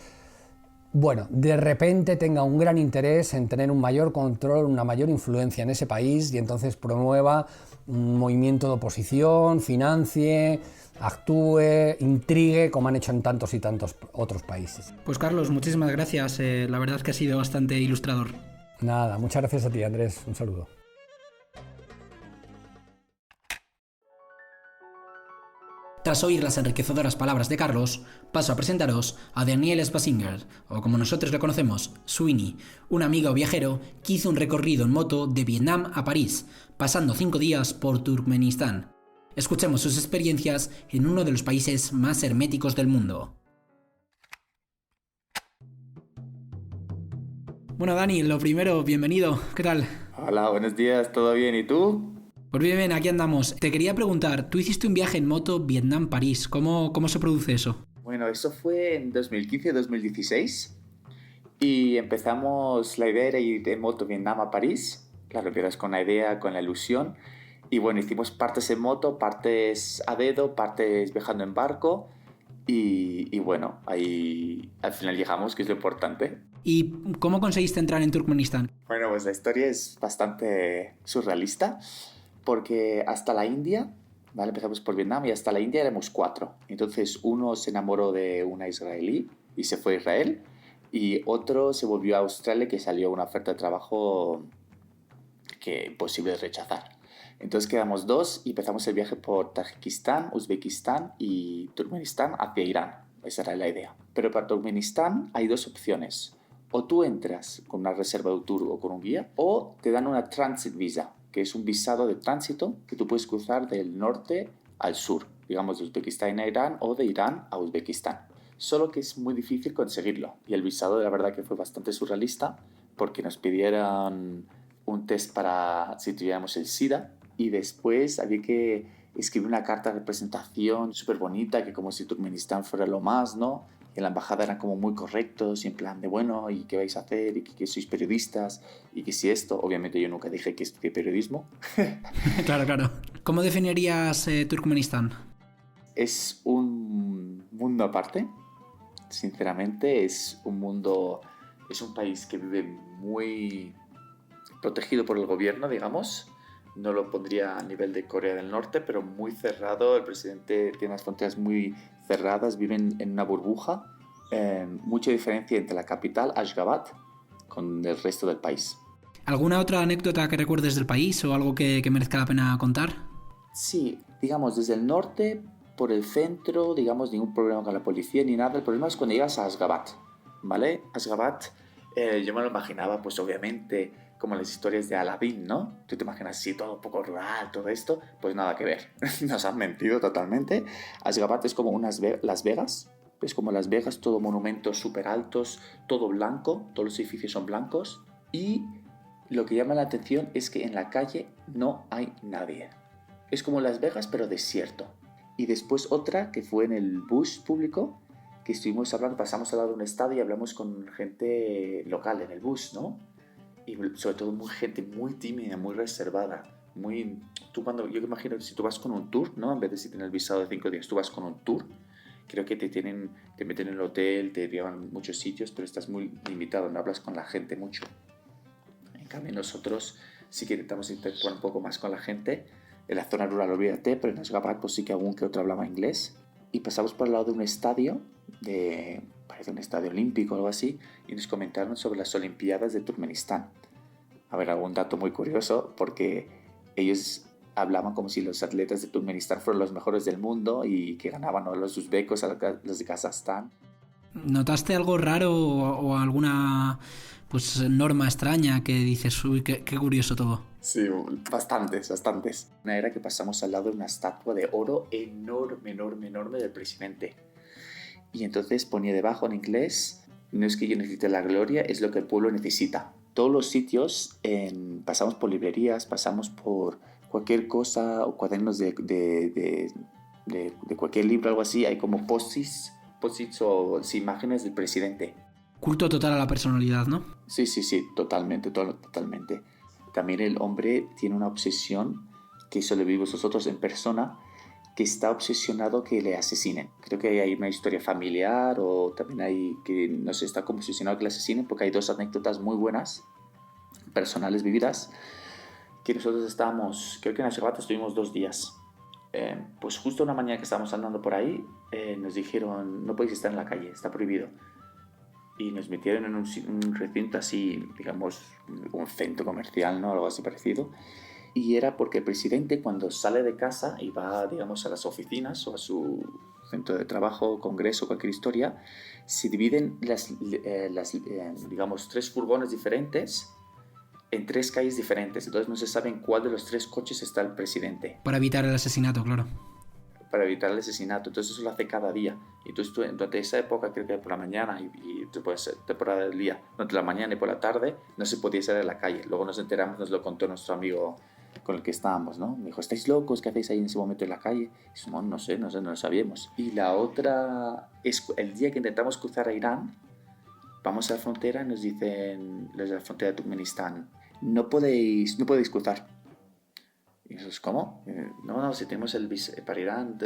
bueno, de repente tenga un gran interés en tener un mayor control, una mayor influencia en ese país, y entonces promueva un movimiento de oposición, financie, actúe, intrigue, como han hecho en tantos y tantos otros países. Pues Carlos, muchísimas gracias. La verdad es que ha sido bastante ilustrador. Nada, muchas gracias a ti, Andrés. Un saludo. Tras oír las enriquecedoras palabras de Carlos, paso a presentaros a Daniel Spasinger, o como nosotros lo conocemos, Sweeney, un amigo viajero que hizo un recorrido en moto de Vietnam a París, pasando 5 días por Turkmenistán. Escuchemos sus experiencias en uno de los países más herméticos del mundo. Bueno, Dani, lo primero, bienvenido. ¿Qué tal? Hola, buenos días, ¿todo bien? ¿Y tú? Pues bien, aquí andamos. Te quería preguntar, tú hiciste un viaje en moto Vietnam-París. ¿Cómo se produce eso? Bueno, eso fue en 2015-2016 y empezamos, la idea era ir en moto Vietnam a París. Claro, empiezas con la idea, con la ilusión. Y bueno, hicimos partes en moto, partes a dedo, partes viajando en barco. Y bueno, ahí al final llegamos, que es lo importante. ¿Y cómo conseguiste entrar en Turkmenistán? Bueno, pues la historia es bastante surrealista, porque hasta la India, ¿vale? Empezamos por Vietnam y hasta la India éramos 4. Entonces uno se enamoró de una israelí y se fue a Israel, y otro se volvió a Australia, que salió una oferta de trabajo que imposible de rechazar. Entonces quedamos 2 y empezamos el viaje por Tayikistán, Uzbekistán y Turkmenistán hacia Irán. Esa era la idea. Pero para Turkmenistán hay 2 opciones. O tú entras con una reserva de tour o con un guía, o te dan una transit visa, que es un visado de tránsito que tú puedes cruzar del norte al sur, digamos de Uzbekistán a Irán o de Irán a Uzbekistán. solo que es muy difícil conseguirlo. Y el visado, la verdad que fue bastante surrealista, porque nos pidieron un test para si tuviéramos el SIDA, y después había que escribir una carta de presentación súper bonita, que como si Turkmenistán fuera lo más, ¿no? Y en la embajada eran como muy correctos, y en plan de, bueno, ¿y qué vais a hacer? Y que sois periodistas, y que si esto, obviamente yo nunca dije que estudié periodismo. Claro. ¿Cómo definirías Turkmenistán? Es un mundo aparte, sinceramente, es un país que vive muy protegido por el gobierno, digamos. No lo pondría a nivel de Corea del Norte, pero muy cerrado. El presidente tiene las fronteras muy cerradas, viven en una burbuja. Mucha diferencia entre la capital, Ashgabat, con el resto del país. ¿Alguna otra anécdota que recuerdes del país o algo que merezca la pena contar? Sí, digamos, desde el norte, por el centro, digamos, ningún problema con la policía ni nada. El problema es cuando llegas a Ashgabat, ¿vale? Ashgabat, yo me lo imaginaba, pues obviamente, como las historias de Aladdin, ¿no? Tú te imaginas así, todo un poco rural, todo esto, pues nada que ver. Nos han mentido totalmente. Ashgabat es como Las Vegas. Es como Las Vegas, todo monumentos súper altos, todo blanco, todos los edificios son blancos. Y lo que llama la atención es que en la calle no hay nadie. Es como Las Vegas, pero desierto. Y después otra que fue en el bus público, que estuvimos hablando, pasamos al lado de un estadio y hablamos con gente local en el bus, ¿no? Y sobre todo gente muy tímida, muy reservada, yo imagino que si tú vas con un tour, ¿no? En vez de si tienes el visado de 5 días, tú vas con un tour, creo que te meten en el hotel, te llevan a muchos sitios, pero estás muy limitado, no hablas con la gente mucho. En cambio nosotros sí que intentamos interactuar un poco más con la gente. En la zona rural, olvídate, pero en Ashgabat pues sí que algún que otro hablaba inglés. Y pasamos por el lado de un estadio, parece un estadio olímpico o algo así, y nos comentaron sobre las Olimpiadas de Turkmenistán. A ver, algún dato muy curioso, porque ellos hablaban como si los atletas de Turkmenistán fueran los mejores del mundo y que ganaban a los uzbecos, a los de Kazajstán. ¿Notaste algo raro o alguna norma extraña que dices, uy, qué curioso todo? Sí, bastantes. Una era que pasamos al lado de una estatua de oro enorme del presidente. Y entonces ponía debajo en inglés, no es que yo necesite la gloria, es lo que el pueblo necesita. Todos los sitios, pasamos por librerías, pasamos por cualquier cosa, o cuadernos de cualquier libro, algo así, hay como post-its o imágenes del presidente. Culto total a la personalidad, ¿no? Sí, totalmente. También el hombre tiene una obsesión, que eso lo vivimos nosotros en persona, que está obsesionado que le asesinen. Creo que hay una historia familiar o también hay que, no sé, está como obsesionado que le asesinen, porque hay 2 anécdotas muy buenas, personales vividas, que nosotros estábamos, creo que en Ashgabat estuvimos 2 días. Pues justo una mañana que estábamos andando por ahí, nos dijeron, no podéis estar en la calle, está prohibido. Y nos metieron en un recinto así, digamos, un centro comercial, ¿no? Algo así parecido. Y era porque el presidente, cuando sale de casa y va, digamos, a las oficinas o a su centro de trabajo, congreso, cualquier historia, se dividen digamos, 3 furgones diferentes en 3 calles diferentes. Entonces no se sabe en cuál de los 3 coches está el presidente. Para evitar el asesinato, claro. Para evitar el asesinato. Entonces eso lo hace cada día. Y entonces tú, durante esa época, creo que por la mañana y después temporada del día, durante la mañana y por la tarde, no se podía salir a la calle. Luego nos enteramos, nos lo contó nuestro amigo con el que estábamos, ¿no? Me dijo, ¿estáis locos? ¿Qué hacéis ahí en ese momento en la calle? Y dijimos, no sé, no lo sabíamos. Y la otra es el día que intentamos cruzar a Irán, vamos a la frontera y nos dicen los de la frontera de Turkmenistán, no podéis cruzar. Y nosotros, ¿cómo? No, si tenemos para Irán,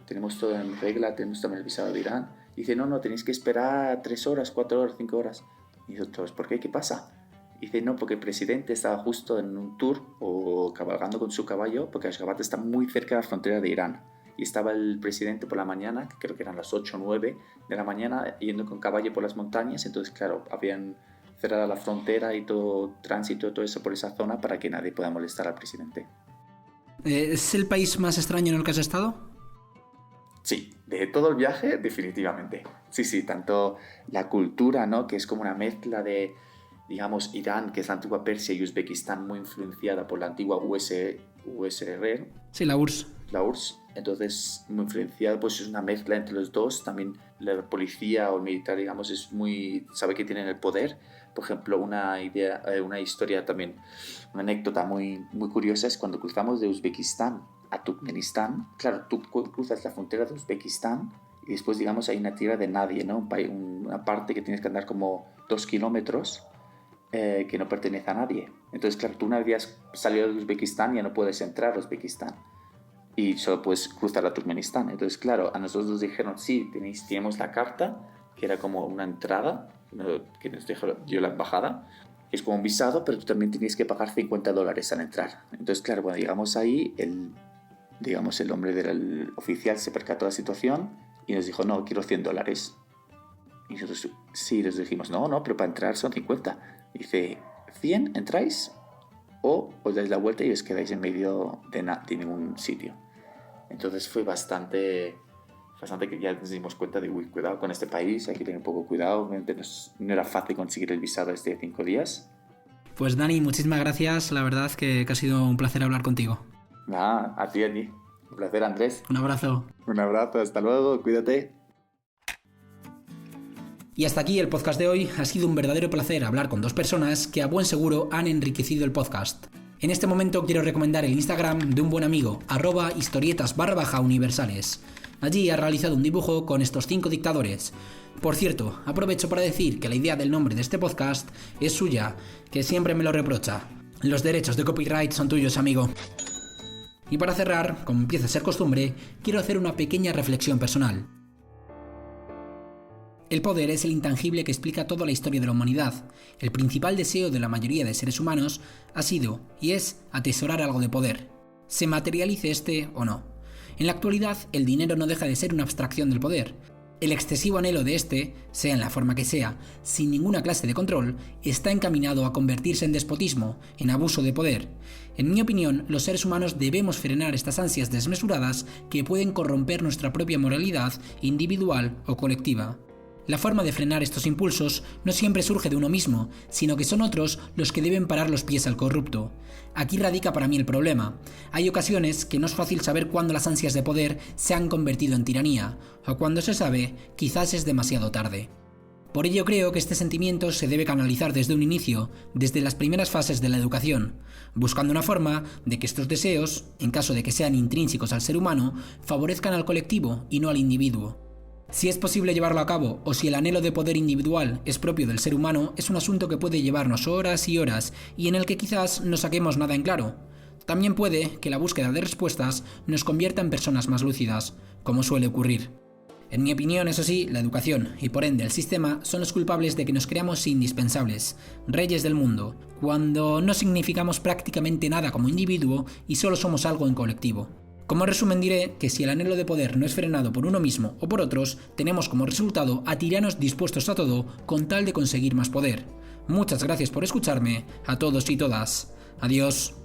tenemos todo en regla, tenemos también el visado de Irán. Y dice, no, tenéis que esperar 3 horas, 4 horas, 5 horas. Y nosotros, ¿por qué? ¿Qué pasa? Y dice, no, porque el presidente estaba justo en un tour o cabalgando con su caballo, porque Ashgabat está muy cerca de la frontera de Irán. Y estaba el presidente por la mañana, que creo que eran las 8 o 9 de la mañana, yendo con caballo por las montañas. Entonces, claro, habían cerrado la frontera y todo tránsito, todo eso por esa zona para que nadie pueda molestar al presidente. ¿Es el país más extraño en el que has estado? Sí, de todo el viaje, definitivamente. Sí, tanto la cultura, ¿no? Que es como una mezcla de, digamos, Irán, que es la antigua Persia, y Uzbekistán, muy influenciada por la antigua USSR. Sí, la URSS. la URSS. Entonces, muy influenciado, pues es una mezcla entre los dos. También la policía o el militar, digamos, sabe que tienen el poder. Por ejemplo, una historia también, una anécdota muy, muy curiosa es cuando cruzamos de Uzbekistán a Turkmenistán. Claro, tú cruzas la frontera de Uzbekistán y después, digamos, hay una tierra de nadie, ¿no? Una parte que tienes que andar como 2 kilómetros que no pertenece a nadie. Entonces, claro, tú una vez salido de Uzbekistán ya no puedes entrar a Uzbekistán y solo puedes cruzar a Turkmenistán. Entonces, claro, a nosotros nos dijeron, sí, tenemos la carta, que era como una entrada, que nos dio la embajada, que es como un visado, pero tú también tenías que pagar $50 al entrar. Entonces, claro, cuando llegamos ahí, el hombre del oficial se percató de la situación y nos dijo, no, quiero $100. Y nosotros, sí, les dijimos, no, pero para entrar son 50. Dice, 100 entráis o os dais la vuelta y os quedáis en medio de ningún sitio. Entonces fue bastante que ya nos dimos cuenta de, cuidado con este país, hay que tener un poco cuidado. Obviamente no era fácil conseguir el visado de 5 días. Pues Dani, muchísimas gracias, la verdad que ha sido un placer hablar contigo. A ti. Un placer, Andrés. Un abrazo. Un abrazo, hasta luego, cuídate. Y hasta aquí el podcast de hoy. Ha sido un verdadero placer hablar con dos personas que a buen seguro han enriquecido el podcast. En este momento quiero recomendar el Instagram de un buen amigo, @historietas_universales. Allí ha realizado un dibujo con estos 5 dictadores. Por cierto, aprovecho para decir que la idea del nombre de este podcast es suya, que siempre me lo reprocha. Los derechos de copyright son tuyos, amigo. Y para cerrar, como empieza a ser costumbre, quiero hacer una pequeña reflexión personal. El poder es el intangible que explica toda la historia de la humanidad. El principal deseo de la mayoría de seres humanos ha sido y es atesorar algo de poder, se materialice este o no. En la actualidad, el dinero no deja de ser una abstracción del poder. El excesivo anhelo de este, sea en la forma que sea, sin ninguna clase de control, está encaminado a convertirse en despotismo, en abuso de poder. En mi opinión, los seres humanos debemos frenar estas ansias desmesuradas que pueden corromper nuestra propia moralidad individual o colectiva. La forma de frenar estos impulsos no siempre surge de uno mismo, sino que son otros los que deben parar los pies al corrupto. Aquí radica para mí el problema. Hay ocasiones que no es fácil saber cuándo las ansias de poder se han convertido en tiranía, o cuando se sabe, quizás es demasiado tarde. Por ello creo que este sentimiento se debe canalizar desde un inicio, desde las primeras fases de la educación, buscando una forma de que estos deseos, en caso de que sean intrínsecos al ser humano, favorezcan al colectivo y no al individuo. Si es posible llevarlo a cabo o si el anhelo de poder individual es propio del ser humano, es un asunto que puede llevarnos horas y horas y en el que quizás no saquemos nada en claro. También puede que la búsqueda de respuestas nos convierta en personas más lúcidas, como suele ocurrir. En mi opinión, eso sí, la educación y por ende el sistema son los culpables de que nos creamos indispensables, reyes del mundo, cuando no significamos prácticamente nada como individuo y solo somos algo en colectivo. Como resumen diré que si el anhelo de poder no es frenado por uno mismo o por otros, tenemos como resultado a tiranos dispuestos a todo con tal de conseguir más poder. Muchas gracias por escucharme, a todos y todas. Adiós.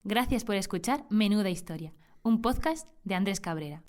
Gracias por escuchar Menuda Historia, un podcast de Andrés Cabrera.